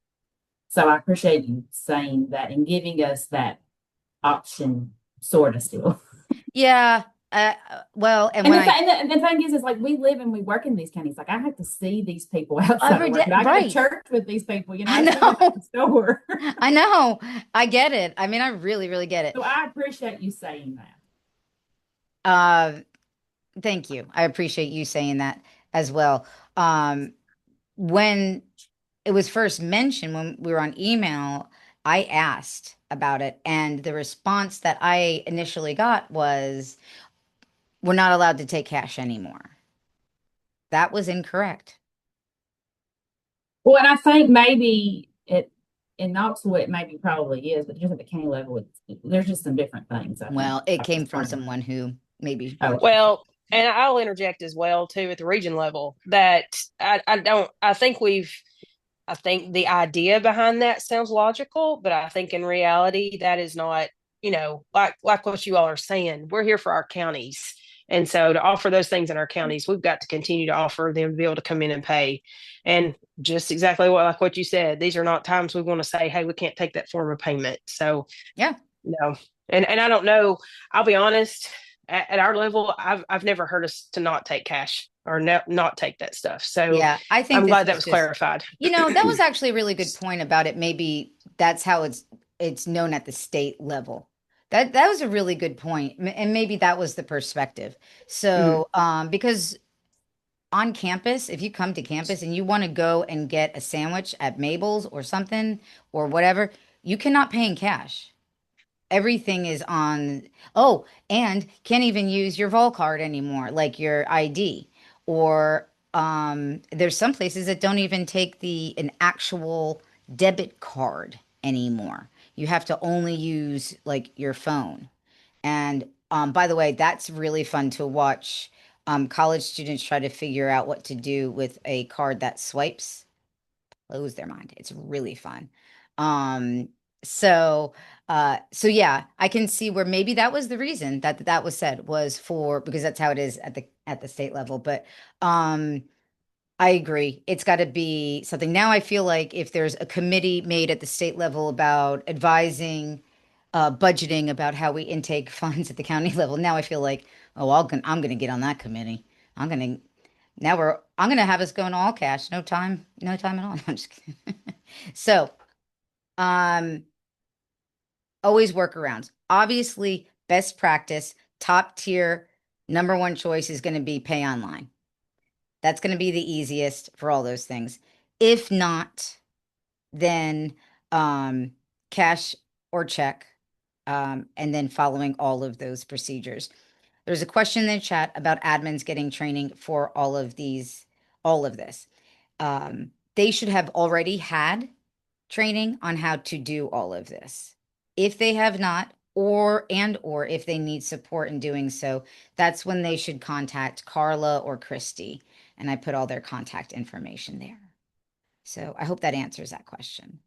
So I appreciate you saying that and giving us that option, sort of still. Yeah. Well, and And when the thing is like we live and we work in these counties. Like I have to see these people outside Every of work. day, I go right. to church with these people, you know. I see them at know. the store. I know. I get it. I mean, I really, really get it. So I appreciate you saying that. Thank you. I appreciate you saying that as well. When it was first mentioned, when we were on email, I asked about it, and the response that I initially got was, we're not allowed to take cash anymore. That was incorrect. Well, and I think maybe in Knoxville it maybe probably is, but just at the county level, there's just some different things. I Well, think. it came from someone who maybe. Oh, Well, and I'll interject as well too at the region level that I think the idea behind that sounds logical, but I think in reality that is not, like what you all are saying. We're here for our counties. And so to offer those things in our counties, we've got to continue to offer them to be able to come in and pay. And just exactly what you said, these are not times we want to say, hey, we can't take that form of payment. So Yeah. no. And I don't know, I'll be honest, at our level, I've never heard us to not take cash or not take that stuff. So Yeah, I think I'm this glad that was was just, clarified. that was actually a really good point about it. Maybe that's how it's known at the state level. That was a really good point. And maybe that was the perspective. So, because on campus, if you come to campus and you want to go and get a sandwich at Mabel's or something or whatever, you cannot pay in cash. Everything is on, and can't even use your vol card anymore, like your ID. Or there's some places that don't even take an actual debit card anymore. You have to only use like your phone. And by the way, that's really fun to watch college students try to figure out what to do with a card that swipes, blows their mind. It's really fun. So So yeah, I can see where maybe that was the reason that that was said was for, because that's how it is at the state level. But I agree. It's got to be something. Now I feel like if there's a committee made at the state level about advising, budgeting about how we intake funds at the county level, now I feel like, oh, I'm gonna get on that committee. I'm gonna I'm gonna have us going all cash, no time at all. I'm just kidding. So, um, always workarounds. Obviously, best practice, top tier, number one choice is going to be pay online. That's going to be the easiest for all those things. If not, then cash or check, and then following all of those procedures. There's a question in the chat about admins getting training for all of this. They should have already had training on how to do all of this. If they have not, or if they need support in doing so, that's when they should contact Carla or Christy. And I put all their contact information there. So I hope that answers that question.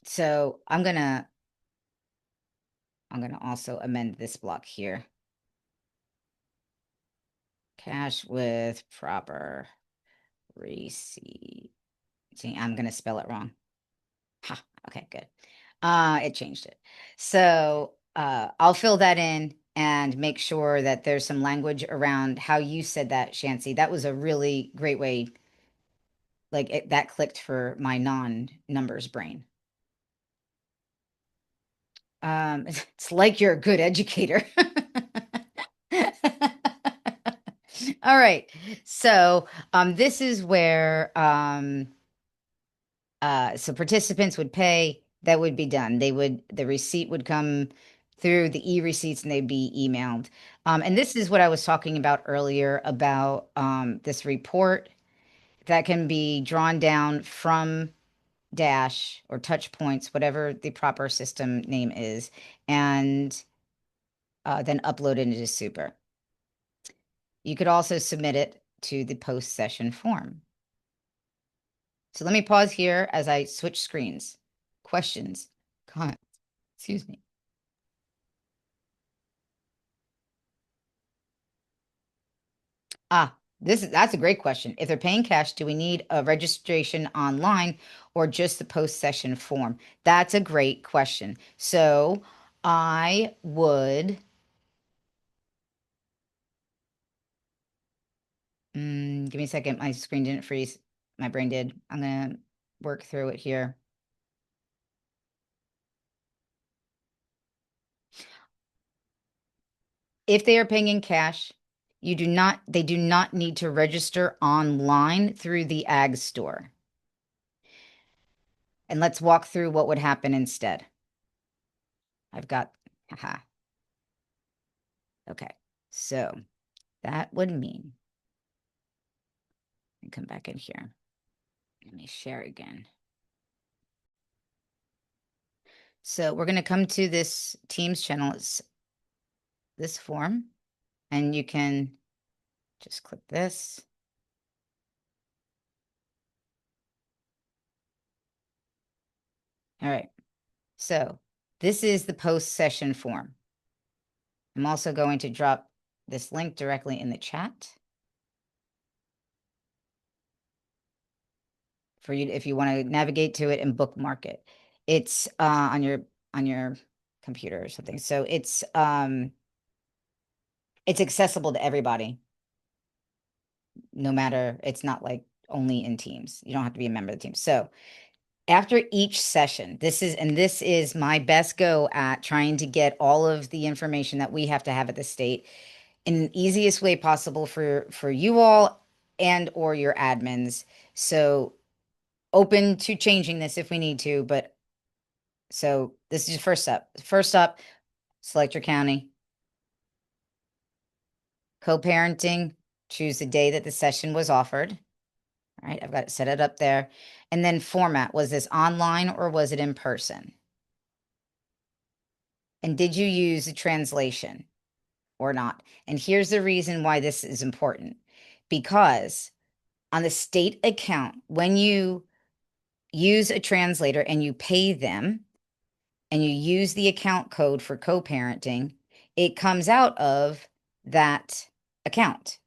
So I'm gonna also amend this block here. Cash with proper receipt. See, I'm gonna spell it wrong. Ha, okay, good. It changed it. So I'll fill that in and make sure that there's some language around how you said that, Shancy. That was a really great way. Like that clicked for my non-numbers brain. It's like you're a good educator. All right. So this is where so participants would pay, that would be done. The receipt would come through the e-receipts and they'd be emailed. And this is what I was talking about earlier about this report that can be drawn down from Dash or touch points, whatever the proper system name is, and then upload it into Super. You could also submit it to the post-session form. So let me pause here as I switch screens. Questions, comments, excuse me. That's a great question. If they're paying cash, do we need a registration online or just the post-session form? That's a great question. So I would give me a second. My screen didn't freeze. My brain did. I'm gonna work through it here. If they are paying in cash, they do not need to register online through the ag store. And let's walk through what would happen instead. Okay. So that would mean, let me come back in here. Let me share again. So we're going to come to this Teams channel. It's this form, and you can just click this. All right. So this is the post-session form. I'm also going to drop this link directly in the chat for you if you want to navigate to it and bookmark it. It's on your computer or something. So it's accessible to everybody. No matter, it's not like only in Teams. You don't have to be a member of the team. So after each session, this is my best go at trying to get all of the information that we have to have at the state in the easiest way possible for you all and or your admins. So open to changing this if we need to, but so this is first up. First up, select your county. Co-parenting, choose the day that the session was offered. All right, I've got it set it up there. And then format, was this online or was it in person? And did you use a translation or not? And here's the reason why this is important. Because on the state account, when you use a translator and you pay them and you use the account code for co-parenting, it comes out of that account.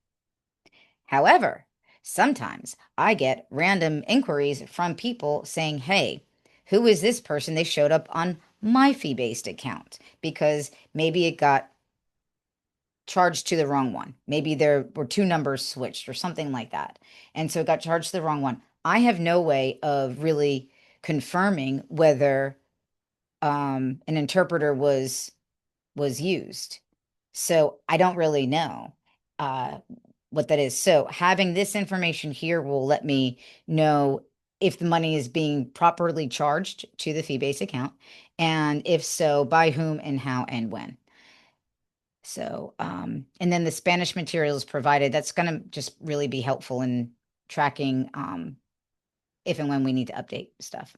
However, sometimes I get random inquiries from people saying, hey, who is this person? They showed up on my fee-based account because maybe it got charged to the wrong one. Maybe there were two numbers switched or something like that. And so it got charged to the wrong one. I have no way of really confirming whether an interpreter was used. So I don't really know what that is. So having this information here will let me know if the money is being properly charged to the fee-based account, and if so, by whom and how and when. So, and then the Spanish materials provided, that's going to just really be helpful in tracking if and when we need to update stuff.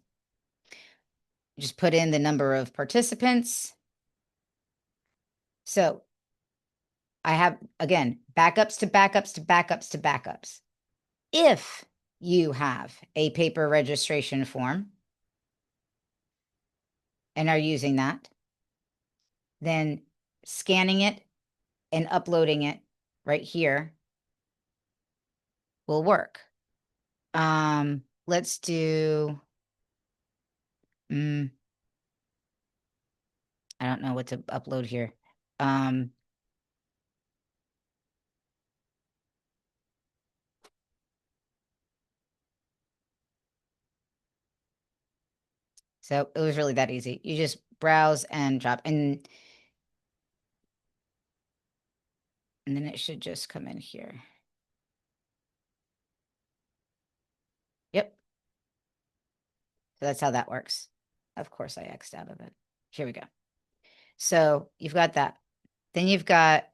Just put in the number of participants. So I have, again, backups to backups to backups to backups. If you have a paper registration form and are using that, then scanning it and uploading it right here will work. Let's do, I don't know what to upload here. So it was really that easy. You just browse and drop, and then it should just come in here. Yep. So that's how that works. Of course, I X'd out of it. Here we go. So you've got that. Then you've got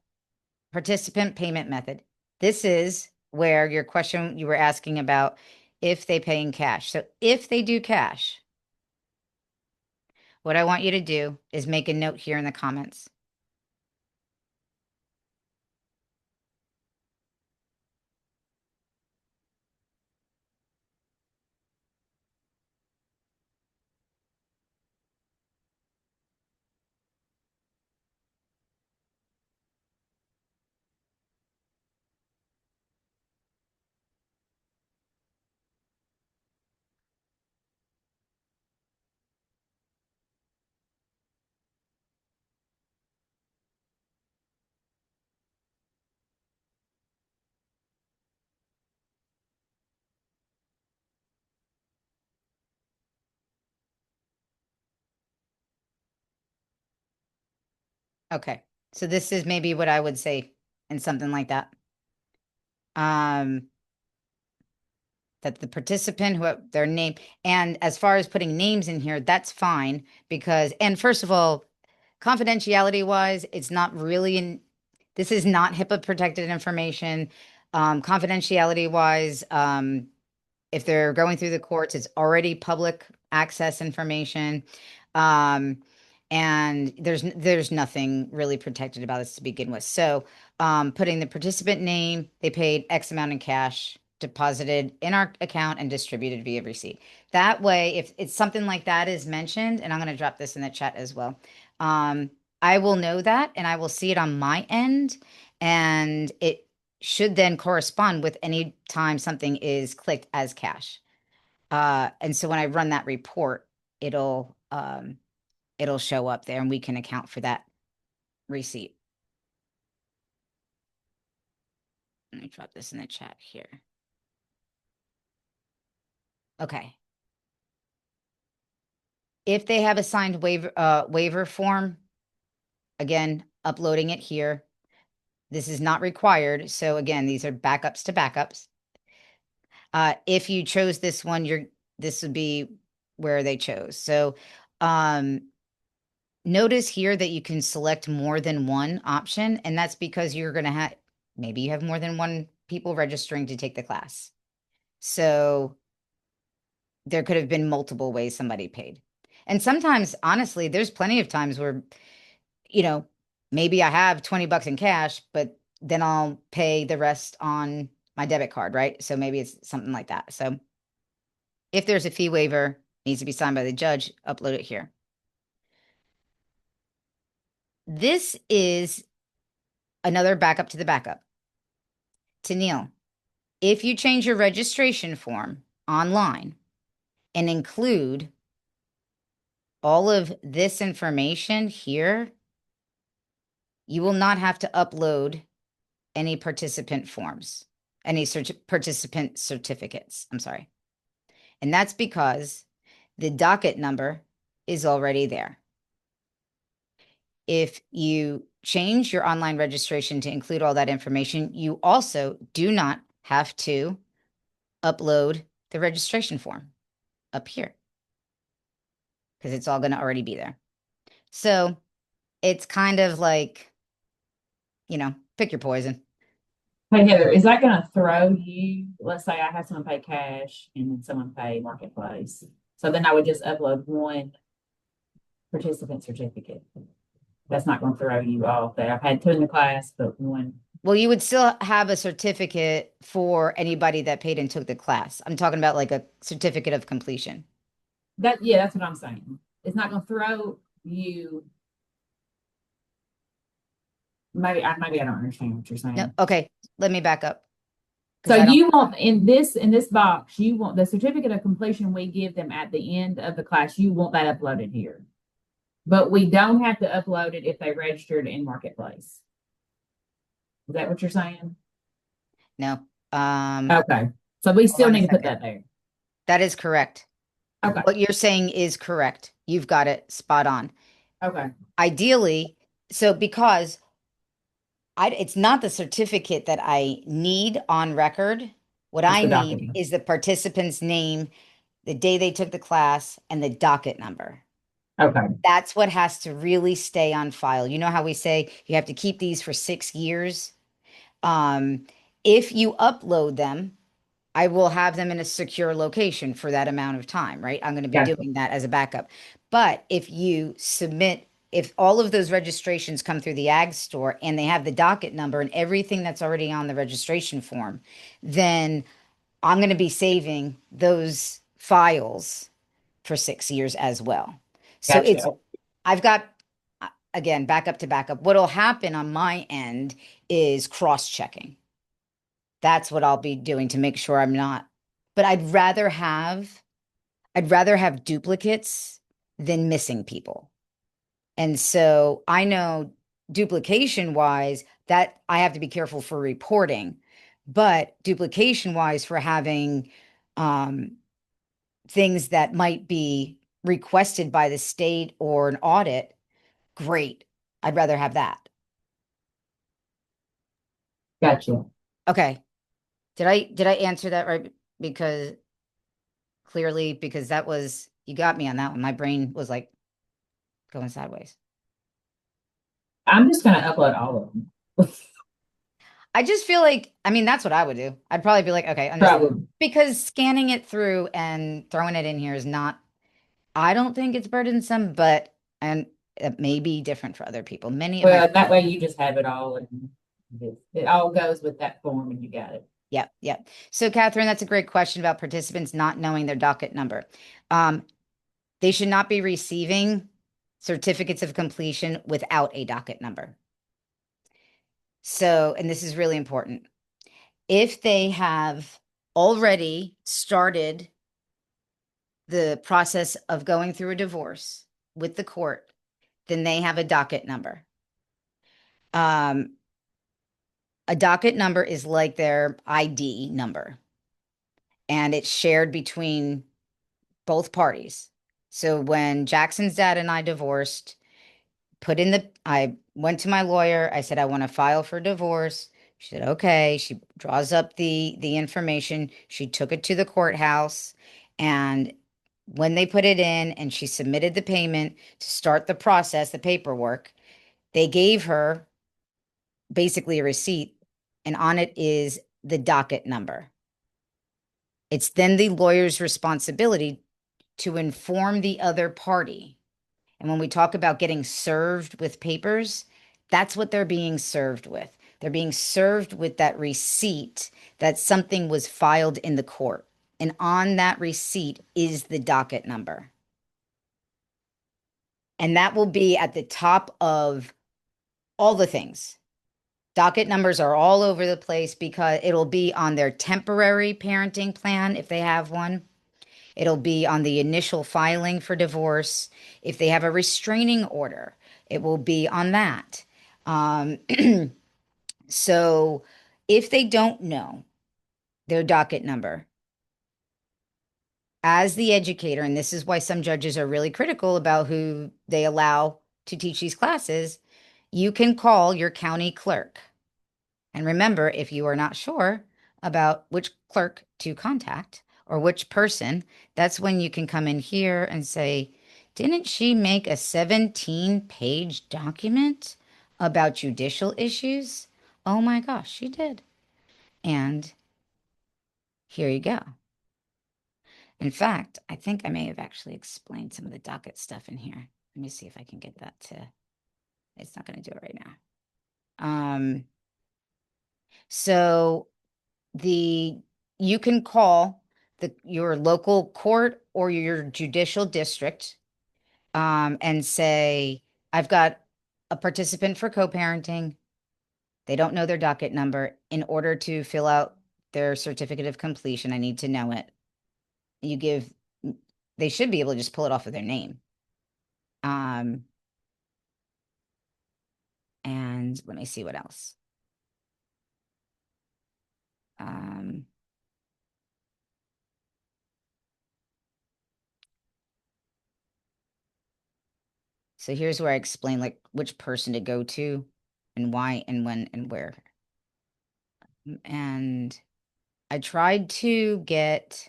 participant payment method. This is where your question you were asking about if they pay in cash. So if they do cash, what I want you to do is make a note here in the comments. Okay. So this is maybe what I would say in something like that. That the participant, who their name, and as far as putting names in here, that's fine because, and first of all, confidentiality wise, it's not really in, this is not HIPAA protected information. Confidentiality wise, if they're going through the courts, it's already public access information. And there's nothing really protected about this to begin with. So putting the participant name, they paid X amount in cash, deposited in our account and distributed via receipt. That way, if it's something like that is mentioned, and I'm going to drop this in the chat as well, I will know that and I will see it on my end, and it should then correspond with any time something is clicked as cash. And so when I run that report, it'll show up there and we can account for that receipt. Let me drop this in the chat here. Okay. If they have a signed waiver form, again, uploading it here. This is not required. So again, these are backups to backups. If you chose this one, this would be where they chose. So notice here that you can select more than one option, and that's because you're going to have, maybe you have more than one people registering to take the class. So there could have been multiple ways somebody paid. And sometimes, honestly, there's plenty of times where, maybe I have $20 in cash, but then I'll pay the rest on my debit card, right? So maybe it's something like that. So if there's a fee waiver, needs to be signed by the judge, upload it here. This is another backup to the backup. To Neil, if you change your registration form online and include all of this information here, you will not have to upload any participant forms, any participant certificates. I'm sorry. And that's because the docket number is already there. If you change your online registration to include all that information, you also do not have to upload the registration form up here because it's all going to already be there. So it's kind of like, pick your poison. Hey Heather, is that gonna throw you? Let's say I have someone pay cash and then someone pay marketplace. So then I would just upload one participant certificate. That's not gonna throw you off there. I've had two in the class, but one. Well, you would still have a certificate for anybody that paid and took the class. I'm talking about like a certificate of completion. That's what I'm saying. It's not gonna throw you. Maybe I don't understand what you're saying. No, okay, let me back up. So you want in this box, you want the certificate of completion we give them at the end of the class, you want that uploaded here. But we don't have to upload it if they registered in Marketplace. Is that what you're saying? No. Okay. So we still need to put that there. That is correct. Okay. What you're saying is correct. You've got it spot on. Okay. Ideally, so because it's not the certificate that I need on record. What I need is the participant's name, the day they took the class, and the docket number. Okay. That's what has to really stay on file. You know how we say you have to keep these for 6 years? If you upload them, I will have them in a secure location for that amount of time, right? I'm going to be doing that as a backup. But if all of those registrations come through the ag store and they have the docket number and everything that's already on the registration form, then I'm going to be saving those files for 6 years as well. So I've got, again, backup to backup. What'll happen on my end is cross-checking. That's what I'll be doing to make sure I'm not, but I'd rather have duplicates than missing people. And so I know duplication wise that I have to be careful for reporting, but duplication wise for having things that might be requested by the state or an audit, great. I'd rather have that. Gotcha. Okay. Did I answer that right? Because that was, you got me on that one. My brain was like going sideways. I'm just going to upload all of them. I just feel like, that's what I would do. I'd probably be like, okay, because scanning it through and throwing it in here is not, I don't think it's burdensome, and it may be different for other people. That way you just have it all and it all goes with that form and you got it. Yep. So Catherine, that's a great question about participants not knowing their docket number. They should not be receiving certificates of completion without a docket number. So, and this is really important. If they have already started the process of going through a divorce with the court, then they have a docket number. A docket number is like their ID number, and it's shared between both parties. So when Jackson's dad and I divorced, I went to my lawyer. I said, I want to file for divorce. She said, okay. She draws up the information. She took it to the courthouse, and when they put it in and she submitted the payment to start the process, the paperwork, they gave her basically a receipt, and on it is the docket number. It's then the lawyer's responsibility to inform the other party. And when we talk about getting served with papers, that's what they're being served with. They're being served with that receipt that something was filed in the court. And on that receipt is the docket number. And that will be at the top of all the things. Docket numbers are all over the place because it'll be on their temporary parenting plan if they have one. It'll be on the initial filing for divorce. If they have a restraining order, it will be on that. So if they don't know their docket number, as the educator, and this is why some judges are really critical about who they allow to teach these classes, you can call your county clerk. And remember, if you are not sure about which clerk to contact or which person, that's when you can come in here and say, didn't she make a 17-page document about judicial issues? Oh my gosh, she did. And here you go. In fact, I think I may have actually explained some of the docket stuff in here. Let me see if I can get that to, it's not going to do it right now. So you can call your local court or your judicial district and say, I've got a participant for co-parenting. They don't know their docket number. In order to fill out their certificate of completion, I need to know it. They should be able to just pull it off of their name. And let me see what else. So here's where I explain like which person to go to and why and when and where. And I tried to get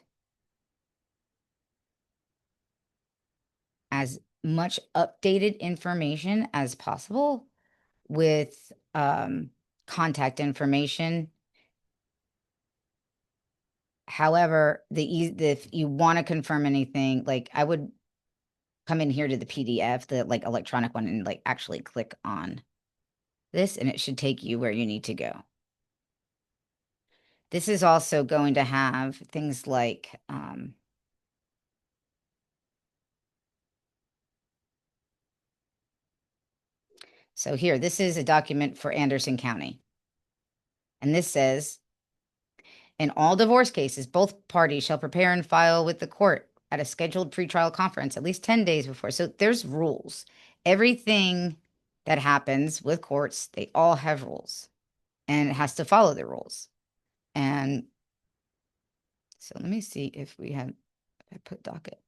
as much updated information as possible with contact information. However, if you want to confirm anything, like I would come in here to the PDF, the like electronic one, and like actually click on this, and it should take you where you need to go. This is also going to have things like so here, this is a document for Anderson County. And this says, in all divorce cases, both parties shall prepare and file with the court at a scheduled pretrial conference at least 10 days before. So there's rules. Everything that happens with courts, they all have rules. And it has to follow the rules. And so let me see if I put docket.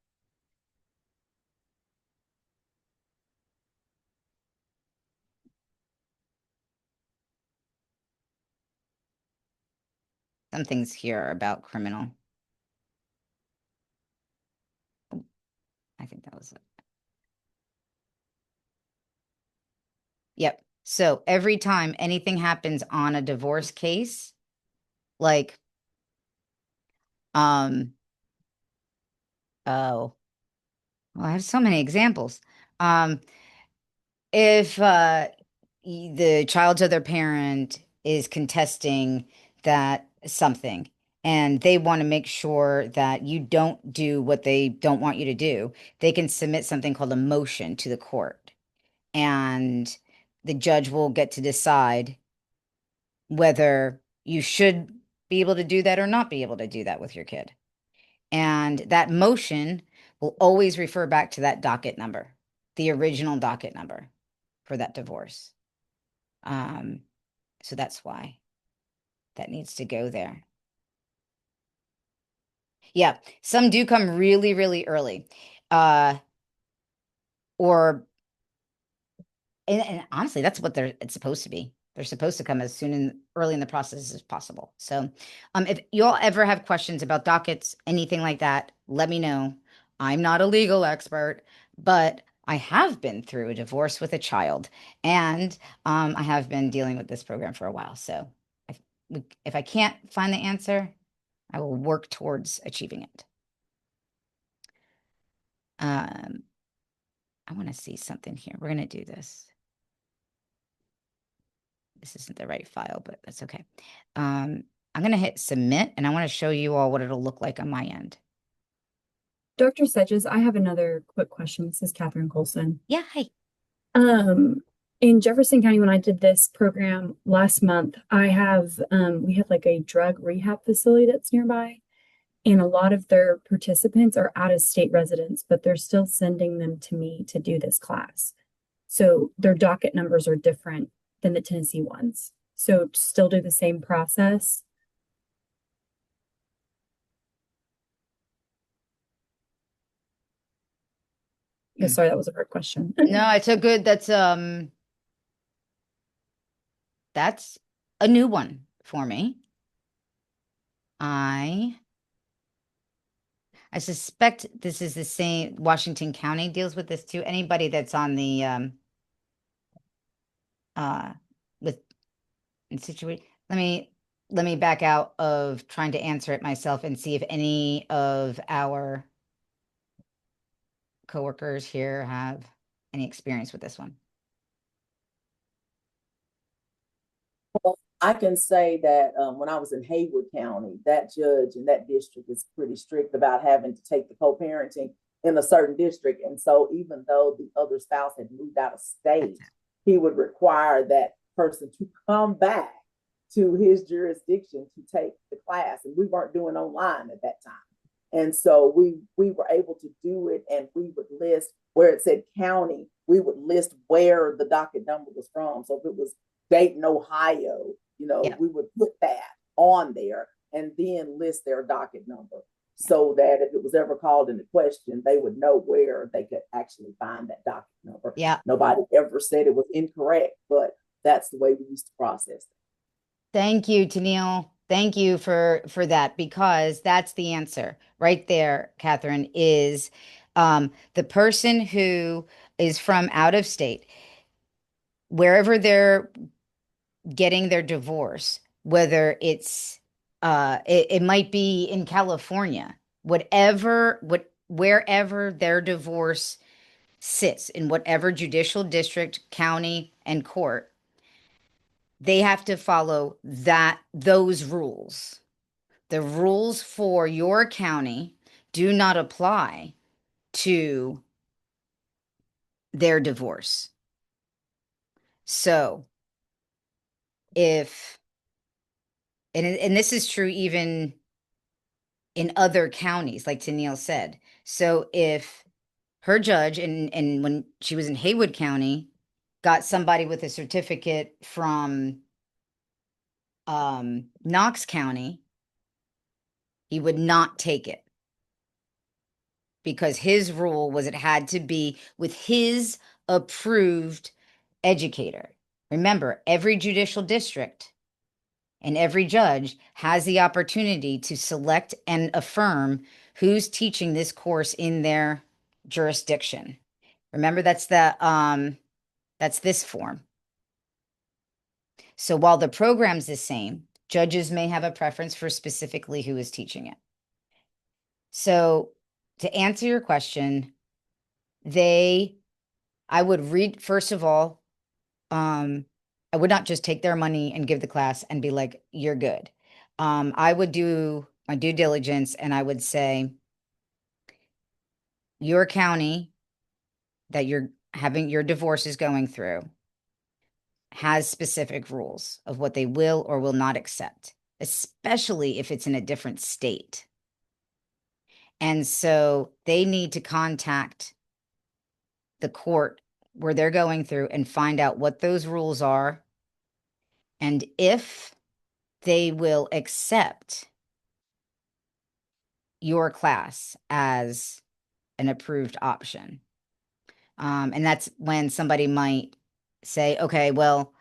Some things here are about criminal. I think that was it. Yep. So every time anything happens on a divorce case, like, oh, well, I have so many examples. If the child's other parent is contesting that something and they want to make sure that you don't do what they don't want you to do, they can submit something called a motion to the court. And the judge will get to decide whether you should be able to do that or not be able to do that with your kid. And that motion will always refer back to that docket number, the original docket number for that divorce. So that's why that needs to go there. Yeah, some do come really, really early. And honestly, that's what it's supposed to be. They're supposed to come as soon and early in the process as possible. So if you all ever have questions about dockets, anything like that, let me know. I'm not a legal expert, but I have been through a divorce with a child, and I have been dealing with this program for a while. So if I can't find the answer, I will work towards achieving it. I want to see something here. We're going to do this. This isn't the right file, but that's okay. I'm going to hit submit, and I want to show you all what it'll look like on my end. Dr. Sedges, I have another quick question. This is Catherine Colson. Yeah, hi. In Jefferson County, when I did this program last month, we have like a drug rehab facility that's nearby, and a lot of their participants are out of state residents, but they're still sending them to me to do this class. So their docket numbers are different than the Tennessee ones. So still do the same process. Yeah, sorry, that was a hard question. No, it's a good, that's a new one for me. I suspect this is the same. Washington County deals with this too. Anybody that's on the with in situation. Let me back out of trying to answer it myself and see if any of our coworkers here have any experience with this one. Well, I can say that when I was in Haywood County, that judge in that district is pretty strict about having to take the co-parenting in a certain district. And so even though the other spouse had moved out of state, he would require that person to come back to his jurisdiction to take the class. And we weren't doing online at that time. And so we were able to do it, and we would list where it said county, we would list where the docket number was from. So if it was Dayton, Ohio, we would put that on there and then list their docket number so that if it was ever called into question, they would know where they could actually find that docket number. Yeah. Nobody ever said it was incorrect, but that's the way we used to process it. Thank you, Tennille. Thank you for that, because that's the answer right there, Catherine, is the person who is from out of state, wherever they're getting their divorce, whether it's it might be in California, wherever their divorce sits, in whatever judicial district, county, and court, they have to follow those rules. The rules for your county do not apply to their divorce. So if, and this is true even in other counties, like Tennille said. So if her judge, and when she was in Haywood County, got somebody with a certificate from Knox County, he would not take it, because his rule was it had to be with his approved educator. Remember, every judicial district and every judge has the opportunity to select and affirm who's teaching this course in their jurisdiction. Remember, that's this form. So while the program's the same, judges may have a preference for specifically who is teaching it. So to answer your question, I would read, first of all, I would not just take their money and give the class and be like, you're good. I would do my due diligence, and I would say, your county that you're having your divorce is going through has specific rules of what they will or will not accept, especially if it's in a different state. And so they need to contact the court where they're going through and find out what those rules are, and if they will accept your class as an approved option. And that's when somebody might say, okay, well,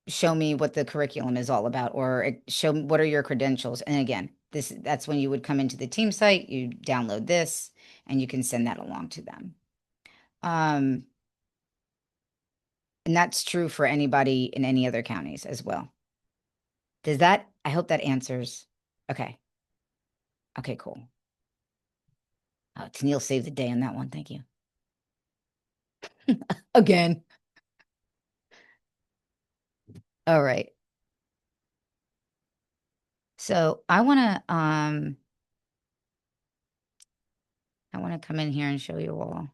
show me what the curriculum is all about, or show me what are your credentials. And again, that's when you would come into the team site, you download this, and you can send that along to them. And that's true for anybody in any other counties as well. I hope that answers. Okay. Okay, cool. Tennille saved the day on that one. Thank you. Again. All right. So I want to come in here and show you all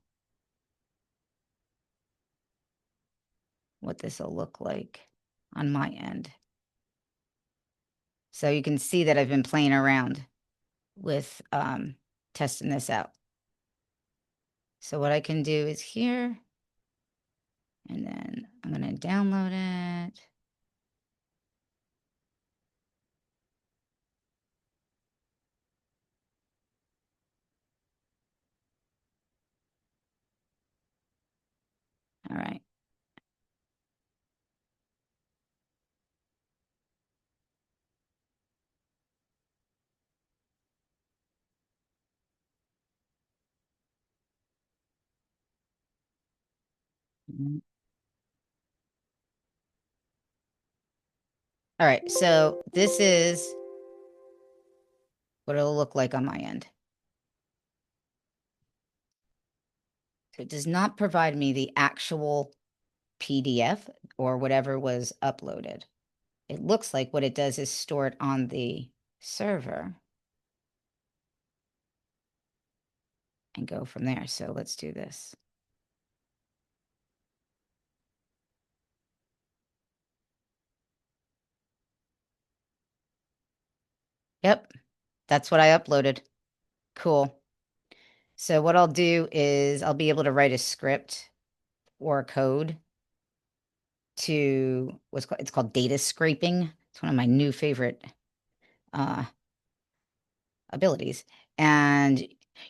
what this will look like on my end. So you can see that I've been playing around with testing this out. So what I can do is here, and then I'm going to download it. All right. Mhm. All right, so this is what it'll look like on my end. So it does not provide me the actual PDF or whatever was uploaded. It looks like what it does is store it on the server and go from there. So let's do this. Yep, that's what I uploaded. Cool. So what I'll do is I'll be able to write a script or a code to it's called data scraping. It's one of my new favorite abilities. And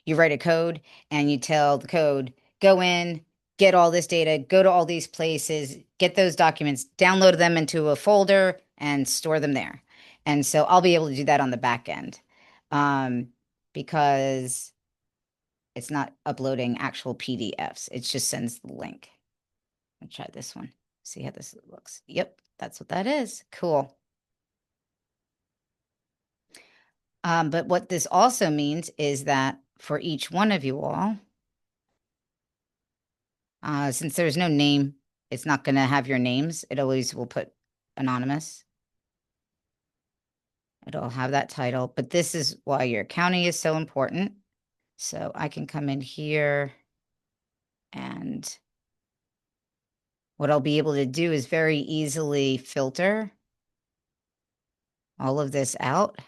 you write a code and you tell the code, go in, get all this data, go to all these places, get those documents, download them into a folder and store them there. And so I'll be able to do that on the back end because it's not uploading actual PDFs. It just sends the link. I'll try this one. See how this looks. Yep, that's what that is. Cool. But what this also means is that for each one of you all, since there's no name, it's not going to have your names. It always will put anonymous. It'll have that title, but this is why your county is so important. So I can come in here and what I'll be able to do is very easily filter all of this out.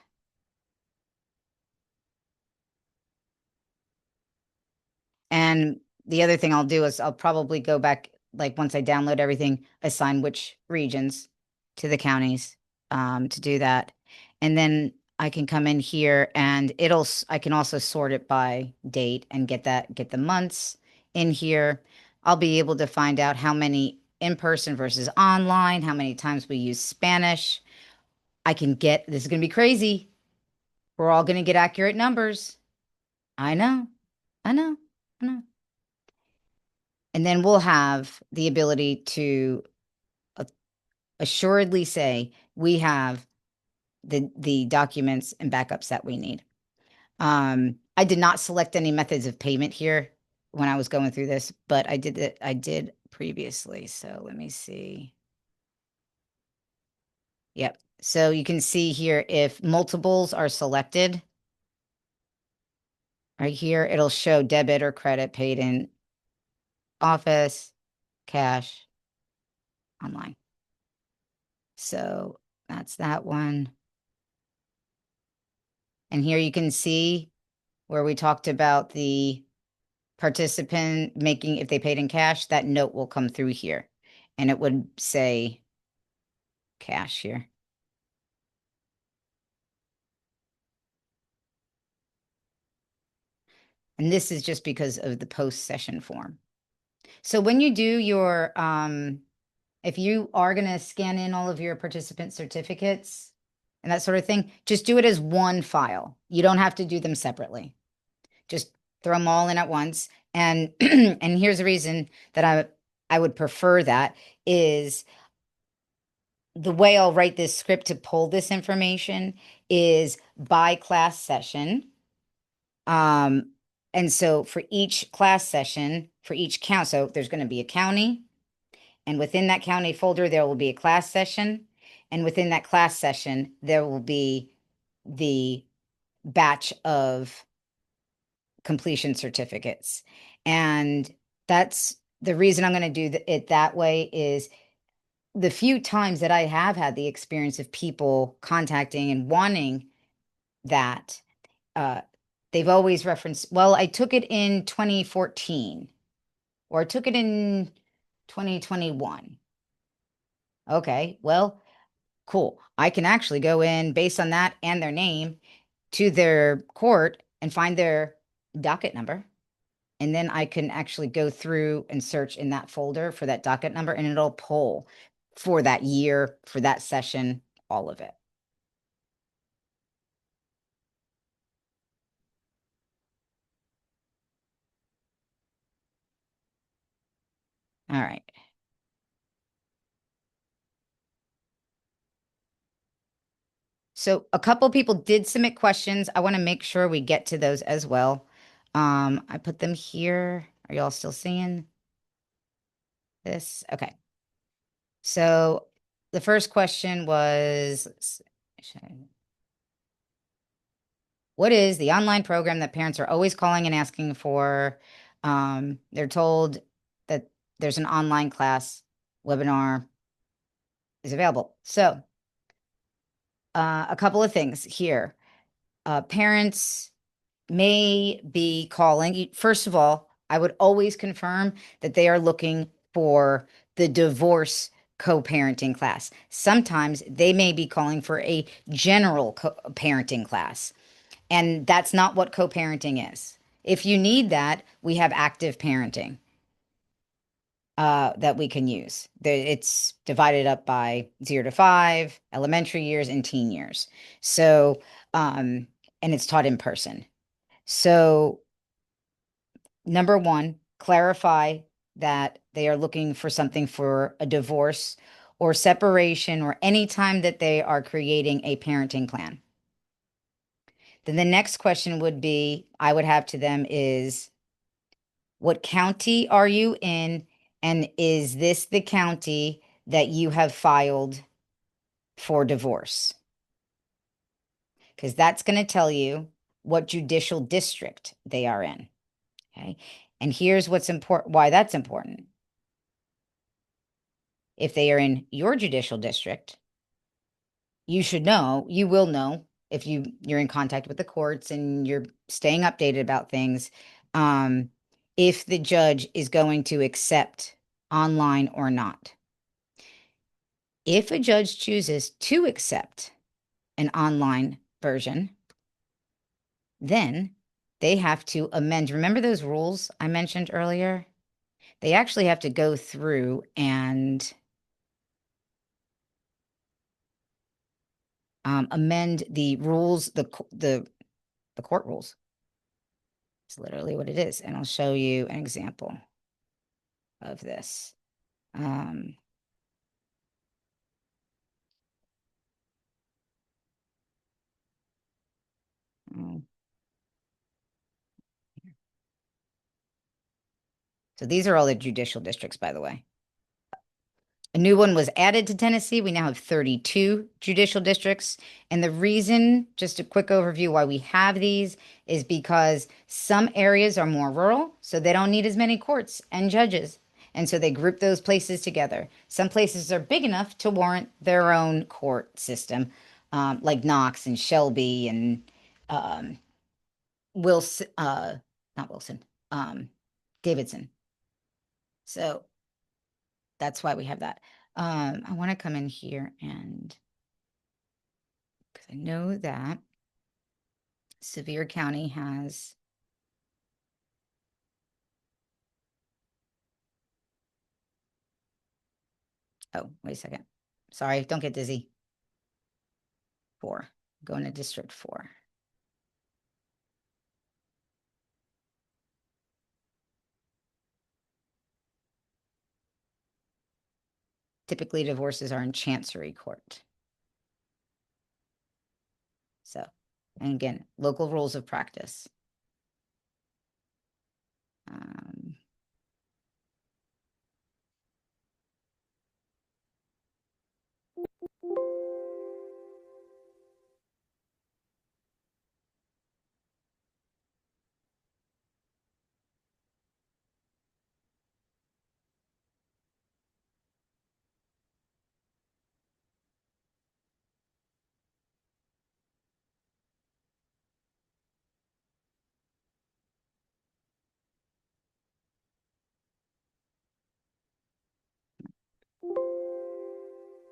And the other thing I'll do is I'll probably go back, like once I download everything, assign which regions to the counties to do that. And then I can come in here and I can also sort it by date and get the months in here. I'll be able to find out how many in person versus online, how many times we use Spanish. This is going to be crazy. We're all going to get accurate numbers. I know, I know, I know. And then we'll have the ability to assuredly say we have the documents and backups that we need. I did not select any methods of payment here when I was going through this, but I did previously. So let me see. Yep. So you can see here if multiples are selected, right here, it'll show debit or credit paid in office, cash, online. So that's that one. And here you can see where we talked about the participant making, if they paid in cash, that note will come through here. And it would say cash here. And this is just because of the post-session form. So when you do your, if you are going to scan in all of your participant certificates and that sort of thing, just do it as one file. You don't have to do them separately. Just throw them all in at once. And and here's the reason that I would prefer that is the way I'll write this script to pull this information is by class session. And so for each class session, for each count, so there's going to be a county And within that county folder, there will be a class session. And within that class session, there will be the batch of completion certificates. And that's the reason I'm going to do it that way is the few times that I have had the experience of people contacting and wanting that, they've always referenced, well, I took it in 2014 or I took it in 2021. Okay, well, cool. I can actually go in based on that and their name to their court and find their docket number. And then I can actually go through and search in that folder for that docket number, and it'll pull for that year, for that session, all of it. All right. So a couple people did submit questions. I want to make sure we get to those as well. I put them here. Are y'all still seeing this? Okay. So the first question was, what is the online program that parents are always calling and asking for? They're told that there's an online class webinar is available. So a couple of things here. Parents may be calling. First of all, I would always confirm that they are looking for the divorce co-parenting class. Sometimes they may be calling for a general parenting class, and that's not what co-parenting is. If you need that, we have active parenting that we can use. It's divided up by 0 to 5, elementary years, and teen years. So, and it's taught in person. So, number one, clarify that they are looking for something for a divorce or separation or any time that they are creating a parenting plan. Then the next question would be, I would have to them is, what county are you in? And is this the county that you have filed for divorce? Because that's going to tell you what judicial district they are in. Okay. And here's what's important, why that's important. If they are in your judicial district, you should know, you will know if you're in contact with the courts and you're staying updated about things, if the judge is going to accept online or not. If a judge chooses to accept an online version, then they have to amend. Remember those rules I mentioned earlier? They actually have to go through and amend the rules, the court rules. It's literally what it is. And I'll show you an example of this. So these are all the judicial districts, by the way. A new one was added to Tennessee. We now have 32 judicial districts. And the reason, just a quick overview why we have these, is because some areas are more rural, so they don't need as many courts and judges. And so they group those places together. Some places are big enough to warrant their own court system, like Knox and Shelby and Wilson, not Wilson, Davidson. So that's why we have that. I want to come in here and because I know that Sevier County has wait a second. Sorry, don't get dizzy. 4. Going to District 4. Typically, divorces are in Chancery Court. So, and again, local rules of practice.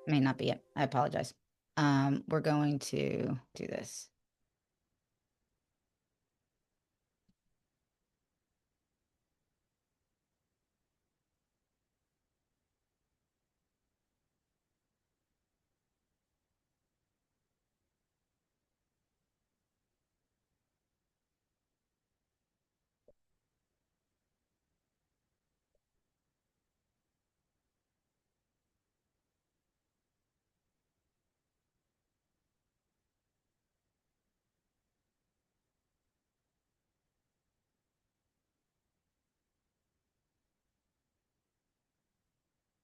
May not be it. I apologize. We're going to do this.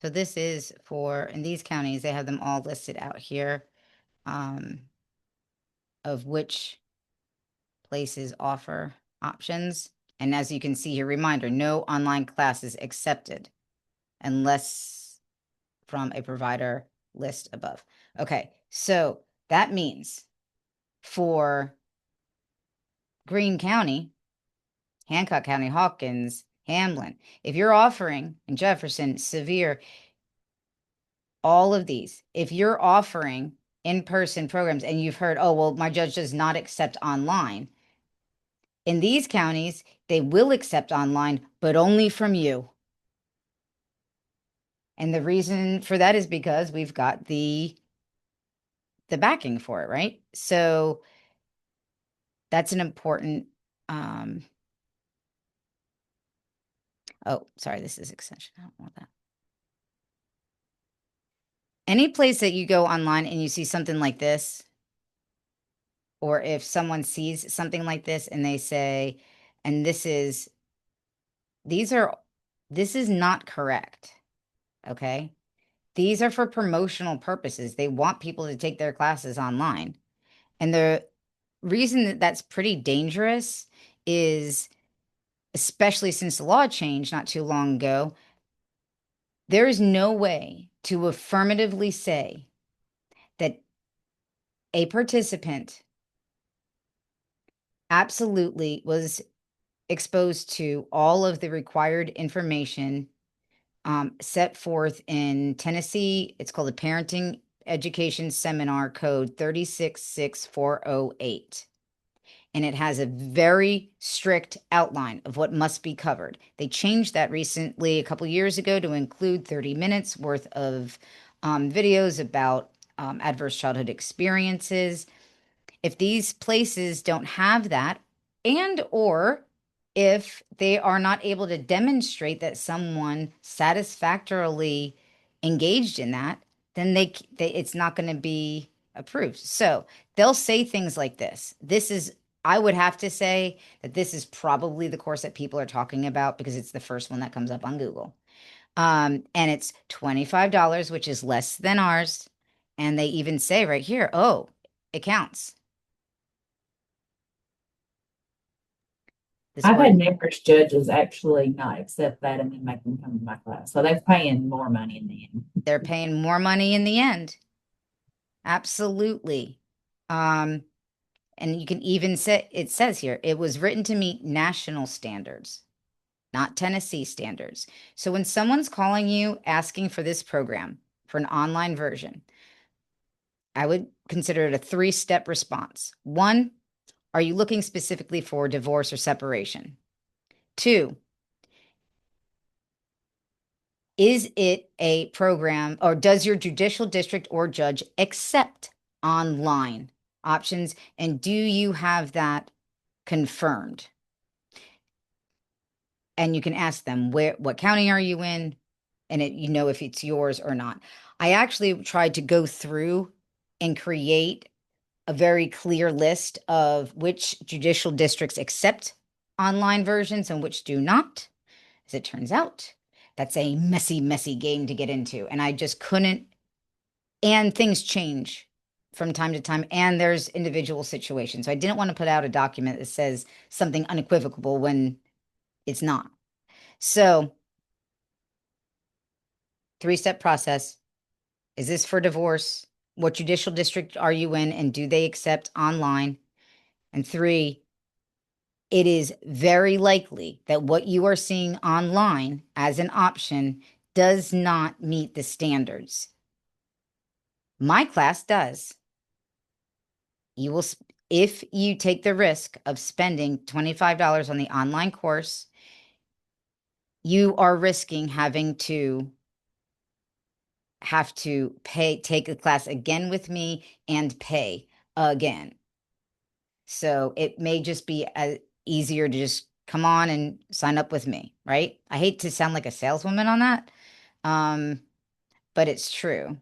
So this is for, in these counties, they have them all listed out here, of which places offer options. And as you can see here, reminder, no online classes accepted unless from a provider list above. Okay, so that means for Greene County, Hancock County, Hawkins, Hamlin, if you're offering in Jefferson, Sevier, all of these, if you're offering in-person programs and you've heard, oh, well, my judge does not accept online. In these counties, they will accept online, but only from you. And the reason for that is because we've got the backing for it, right? So that's an important, oh, sorry, this is extension. I don't want that. Any place that you go online and you see something like this, or if someone sees something like this and they say, and this is not correct, okay? These are for promotional purposes. They want people to take their classes online. And the reason that that's pretty dangerous is, especially since the law changed not too long ago, there is no way to affirmatively say that a participant absolutely was exposed to all of the required information set forth in Tennessee. It's called the Parenting Education Seminar Code 366408. And it has a very strict outline of what must be covered. They changed that recently, a couple years ago, to include 30 minutes worth of videos about adverse childhood experiences. If these places don't have that, and or if they are not able to demonstrate that someone satisfactorily engaged in that, then it's not going to be approved. So they'll say things like this. I would have to say that this is probably the course that people are talking about because it's the first one that comes up on Google. And it's $25, which is less than ours. And they even say right here, oh, it counts. I've had numerous judges actually not accept that and then make them come to my class. So they're paying more money in the end. They're paying more money in the end. Absolutely. And you can even say, it says here, it was written to meet national standards, not Tennessee standards. So when someone's calling you asking for this program, for an online version, I would consider it a 3-step response. 1, are you looking specifically for divorce or separation? 2, is it a program, or does your judicial district or judge accept online options? And do you have that confirmed? And you can ask them, what county are you in? And if it's yours or not. I actually tried to go through and create a very clear list of which judicial districts accept online versions and which do not. As it turns out, that's a messy, messy game to get into. And I just couldn't. And things change from time to time. And there's individual situations. So I didn't want to put out a document that says something unequivocal when it's not. So 3-step process. Is this for divorce? What judicial district are you in? And do they accept online? And 3, it is very likely that what you are seeing online as an option does not meet the standards. My class does. You will, if you take the risk of spending $25 on the online course, you are risking having to take a class again with me and pay again. So it may just be easier to just come on and sign up with me, right? I hate to sound like a saleswoman on that, but it's true.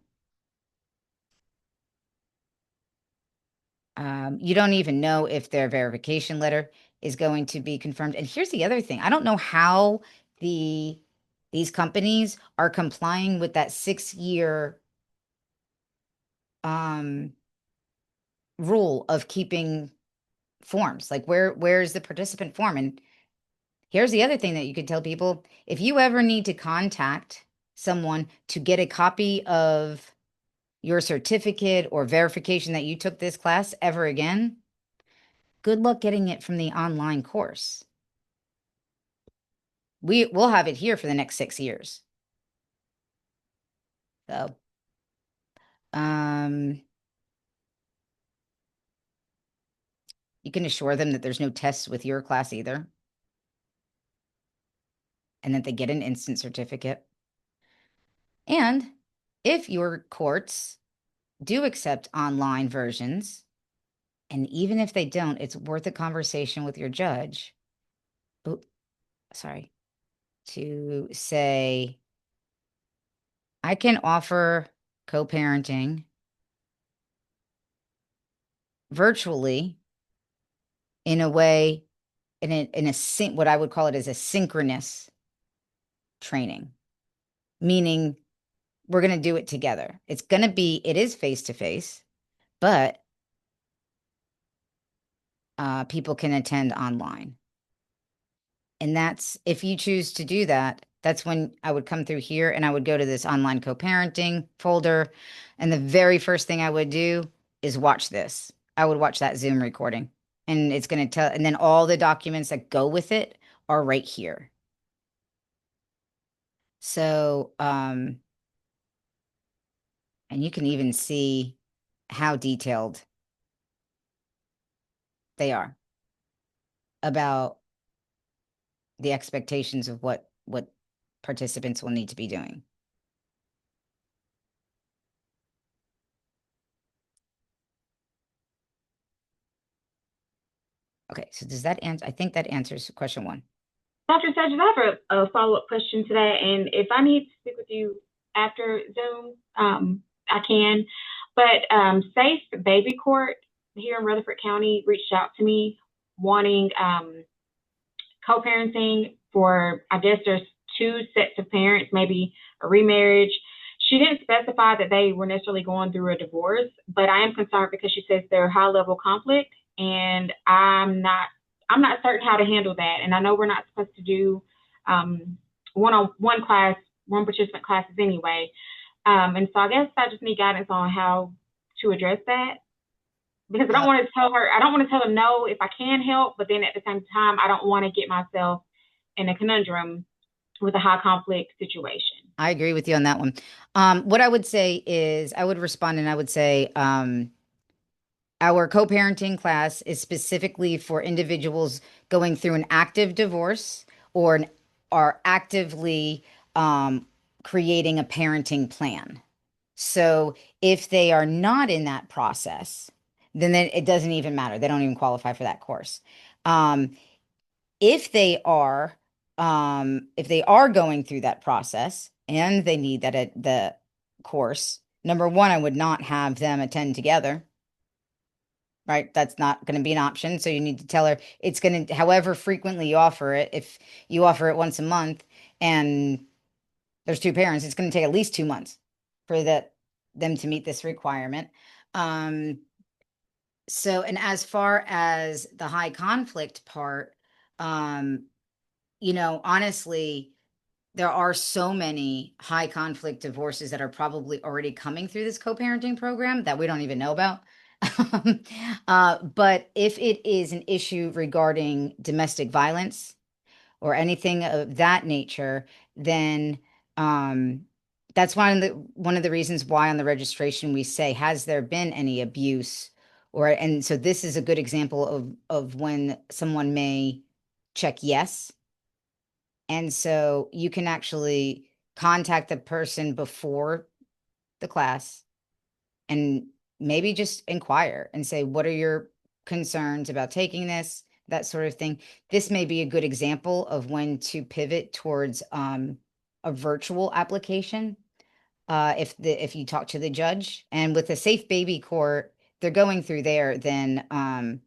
You don't even know if their verification letter is going to be confirmed. And here's the other thing. I don't know how these companies are complying with that 6-year rule of keeping forms. Like where's the participant form? And here's the other thing that you could tell people. If you ever need to contact someone to get a copy of your certificate or verification that you took this class ever again, good luck getting it from the online course. We'll have it here for the next 6 years. So, you can assure them that there's no tests with your class either, and that they get an instant certificate. And if your courts do accept online versions, and even if they don't, it's worth a conversation with your judge. Oh, sorry. To say, I can offer co-parenting virtually in a way, what I would call it as a synchronous training, meaning we're going to do it together. It is face-to-face, but people can attend online. And that's, if you choose to do that, that's when I would come through here and I would go to this online co-parenting folder. And the very first thing I would do is watch this. I would watch that Zoom recording, and it's going to tell, and then all the documents that go with it are right here. So, and you can even see how detailed they are about the expectations of what participants will need to be doing. Okay, so does that answer? I think that answers question 1. Dr. Sedgwick, I have a follow-up question today, and if I need to speak with you after Zoom, I can. But Safe Baby Court here in Rutherford County reached out to me wanting co-parenting for, I guess there's 2 sets of parents, maybe a remarriage. She didn't specify that they were necessarily going through a divorce, but I am concerned because she says they're high-level conflict, and I'm not certain how to handle that. And I know we're not supposed to do one-on-one class, one participant classes anyway. And so I guess I just need guidance on how to address that, because I don't want to tell her no if I can help, but then at the same time, I don't want to get myself in a conundrum with a high conflict situation. I agree with you on that one. What I would say is I would respond and I would say, our co-parenting class is specifically for individuals going through an active divorce or are actively creating a parenting plan. So if they are not in that process, then it doesn't even matter. They don't even qualify for that course. If they are going through that process and they need the course, number one, I would not have them attend together. Right? That's not going to be an option. So you need to tell her it's going to, however frequently you offer it, if you offer it once a month and there's 2 parents, it's going to take at least 2 months for them to meet this requirement. So, and as far as the high conflict part, honestly, there are so many high conflict divorces that are probably already coming through this co-parenting program that we don't even know about. But if it is an issue regarding domestic violence or anything of that nature, then That's one of the reasons why on the registration we say, has there been any abuse? And so this is a good example of when someone may check yes. And so you can actually contact the person before the class and maybe just inquire and say, what are your concerns about taking this? That sort of thing. This may be a good example of when to pivot towards a virtual application. If you talk to the judge, and with a safe baby court, they're going through there, then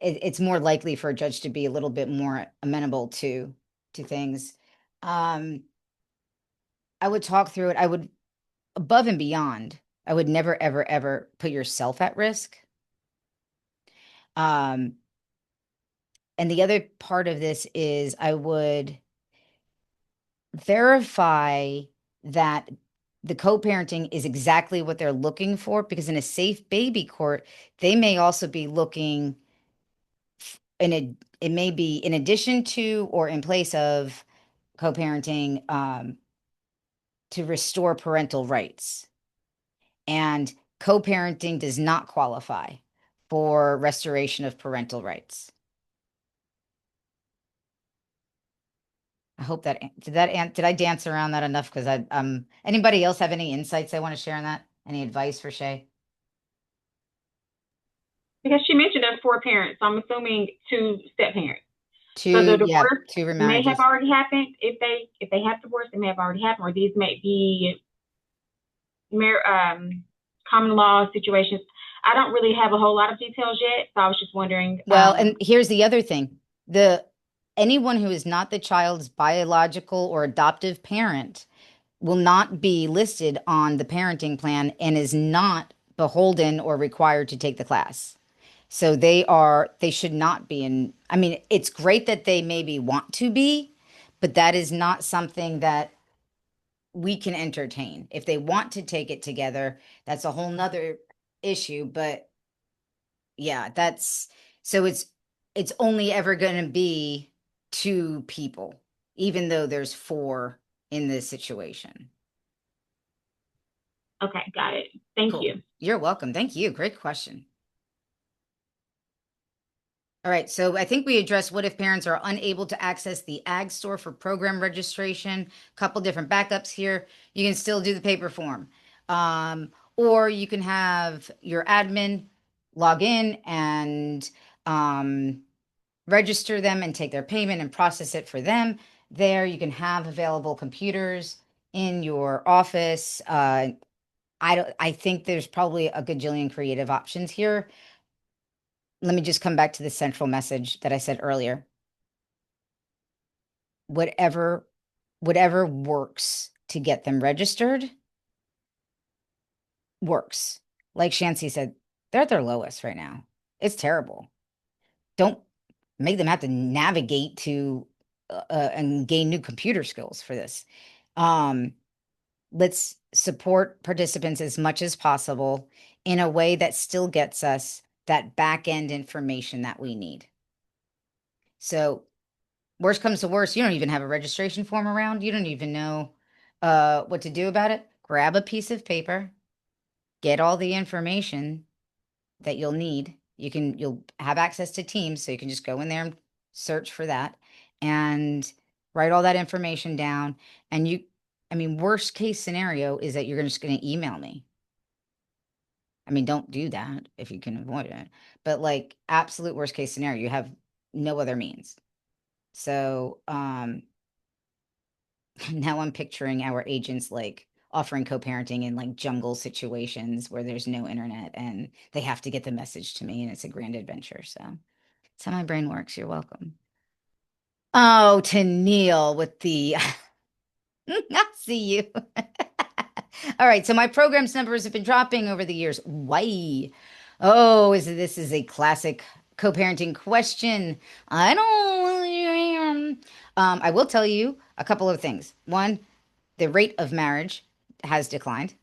it's more likely for a judge to be a little bit more amenable to things. Um, I would talk through it. I would, above and beyond, I would never, ever, ever put yourself at risk. Um, and the other part of this is I would verify that the co-parenting is exactly what they're looking for, because in a safe baby court, they may also be looking it may be in addition to or in place of co-parenting, to restore parental rights. And co-parenting does not qualify for restoration of parental rights. I hope that did I dance around that enough? Because anybody else have any insights they want to share on that? Any advice for Shay? Because she mentioned there's 4 parents, so I'm assuming 2 step parents. So the Two divorce may have remarriages. already happened. If they have divorce, it may have already happened, or these may be common law situations. I don't really have a whole lot of details yet, so I was just wondering. Well, and here's the other thing. Anyone who is not the child's biological or adoptive parent will not be listed on the parenting plan and is not beholden or required to take the class. So they should not be in. I mean, it's great that they maybe want to be, but that is not something that we can entertain. If they want to take it together, that's a whole nother issue. But yeah, so it's only ever going to be 2 people, even though there's 4 in this situation. Okay, got it. Thank Cool. you. You're welcome. Thank you. Great question. All right, so I think we addressed what if parents are unable to access the ag store for program registration. Couple different backups here. You can still do the paper form, or you can have your admin log in and register them and take their payment and process it for them. There, you can have available computers in your office. I think there's probably a gajillion creative options here. Let me just come back to the central message that I said earlier. Whatever works to get them registered works. Like Shancy said, they're at their lowest right now. It's terrible. Don't make them have to navigate to and gain new computer skills for this. Let's support participants as much as possible in a way that still gets us that back end information that we need. So worst comes to worst, you don't even have a registration form around. You don't even know what to do about it. Grab a piece of paper, get all the information that you'll need. You'll have access to Teams, so you can just go in there and search for that and write all that information down. And worst case scenario is that you're just going to email me. I mean, don't do that if you can avoid it. But like absolute worst case scenario, you have no other means. So now I'm picturing our agents like offering co-parenting in like jungle situations where there's no internet and they have to get the message to me, and it's a grand adventure. So that's how my brain works. You're welcome. Oh, to Neil with the I see you. All right, so my program's numbers have been dropping over the years. Why? Oh, this is a classic co-parenting question. I don't. I will tell you a couple of things. One, the rate of marriage has declined.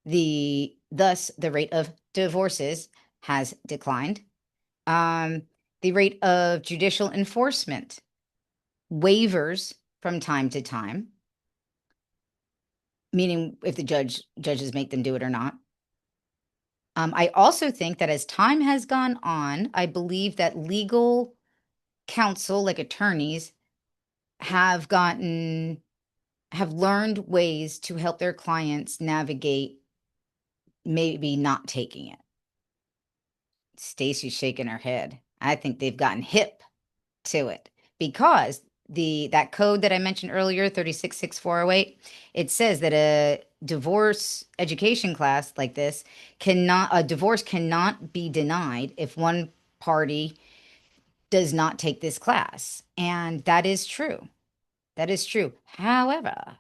Thus, the rate of divorces has declined. The rate of judicial enforcement, waivers from time to time, meaning if the judges make them do it or not. I also think that as time has gone on, I believe that legal counsel, like attorneys, have learned ways to help their clients navigate maybe not taking it. Stacy's shaking her head. I think they've gotten hip to it because that code that I mentioned earlier, 366408, it says that a divorce education class like this a divorce cannot be denied if one party does not take this class. And that is true. That is true. However,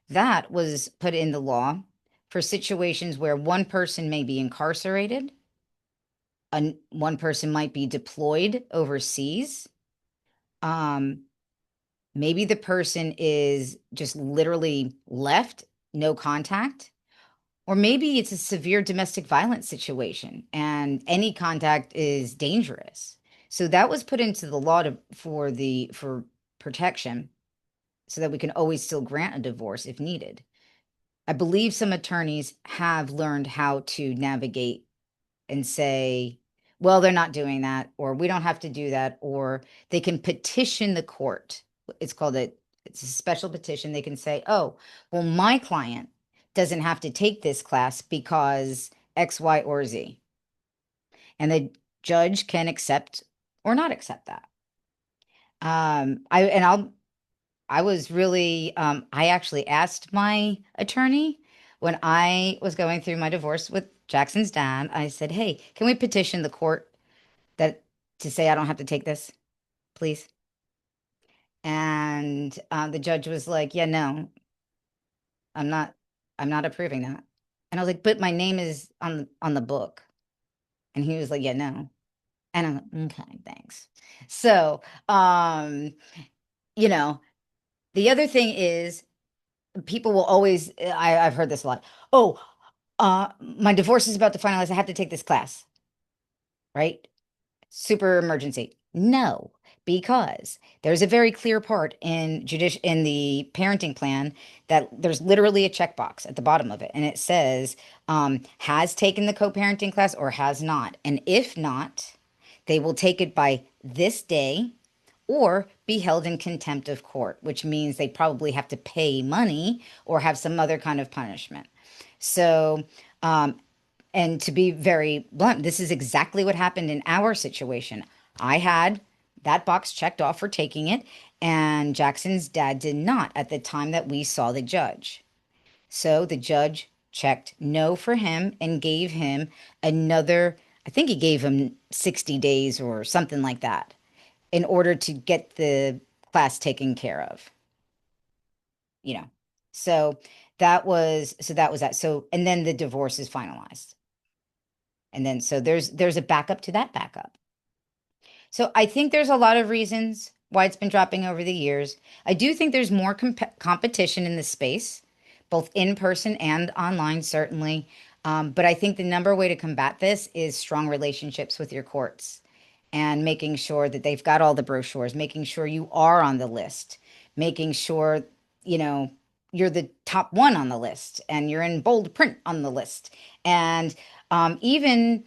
that was put in the law for situations where one person may be incarcerated, one person might be deployed overseas. Maybe the person is just literally left, no contact, or maybe it's a severe domestic violence situation and any contact is dangerous. So that was put into the law for protection so that we can always still grant a divorce if needed. I believe some attorneys have learned how to navigate and say, well, they're not doing that, or we don't have to do that, or they can petition the court. It's a special petition. They can say, oh, well, my client doesn't have to take this class because X, Y, or Z. And the judge can accept or not accept that. I was really, I actually asked my attorney when I was going through my divorce with Jackson's dad. I said, hey, can we petition the court that to say I don't have to take this, please? And the judge was like, yeah, no, I'm not, I'm not approving that. And I was like, but my name is on the book. And he was like, yeah, no. And I'm like, okay, thanks. So, you know, the other thing is people will always, I've heard this a lot. Oh, my divorce is about to finalize. I have to take this class, right? Super emergency. No, because there's a very clear part in the parenting plan that there's literally a checkbox at the bottom of it, and it says has taken the co-parenting class or has not, and if not, they will take it by this day or be held in contempt of court, which means they probably have to pay money or have some other kind of punishment. So, and to be very blunt, this is exactly what happened in our situation. I had that box checked off for taking it, and Jackson's dad did not at the time that we saw the judge. So the judge checked no for him and gave him another, I think he gave him 60 days or something like that in order to get the class taken care of. You know. So that was that. So and then the divorce is finalized. And then so there's a backup to that backup. So I think there's a lot of reasons why it's been dropping over the years. I do think there's more competition in this space, both in person and online, certainly. But I think the number way to combat this is strong relationships with your courts and making sure that they've got all the brochures, making sure you are on the list, making sure, you know, you're the top one on the list and you're in bold print on the list. And even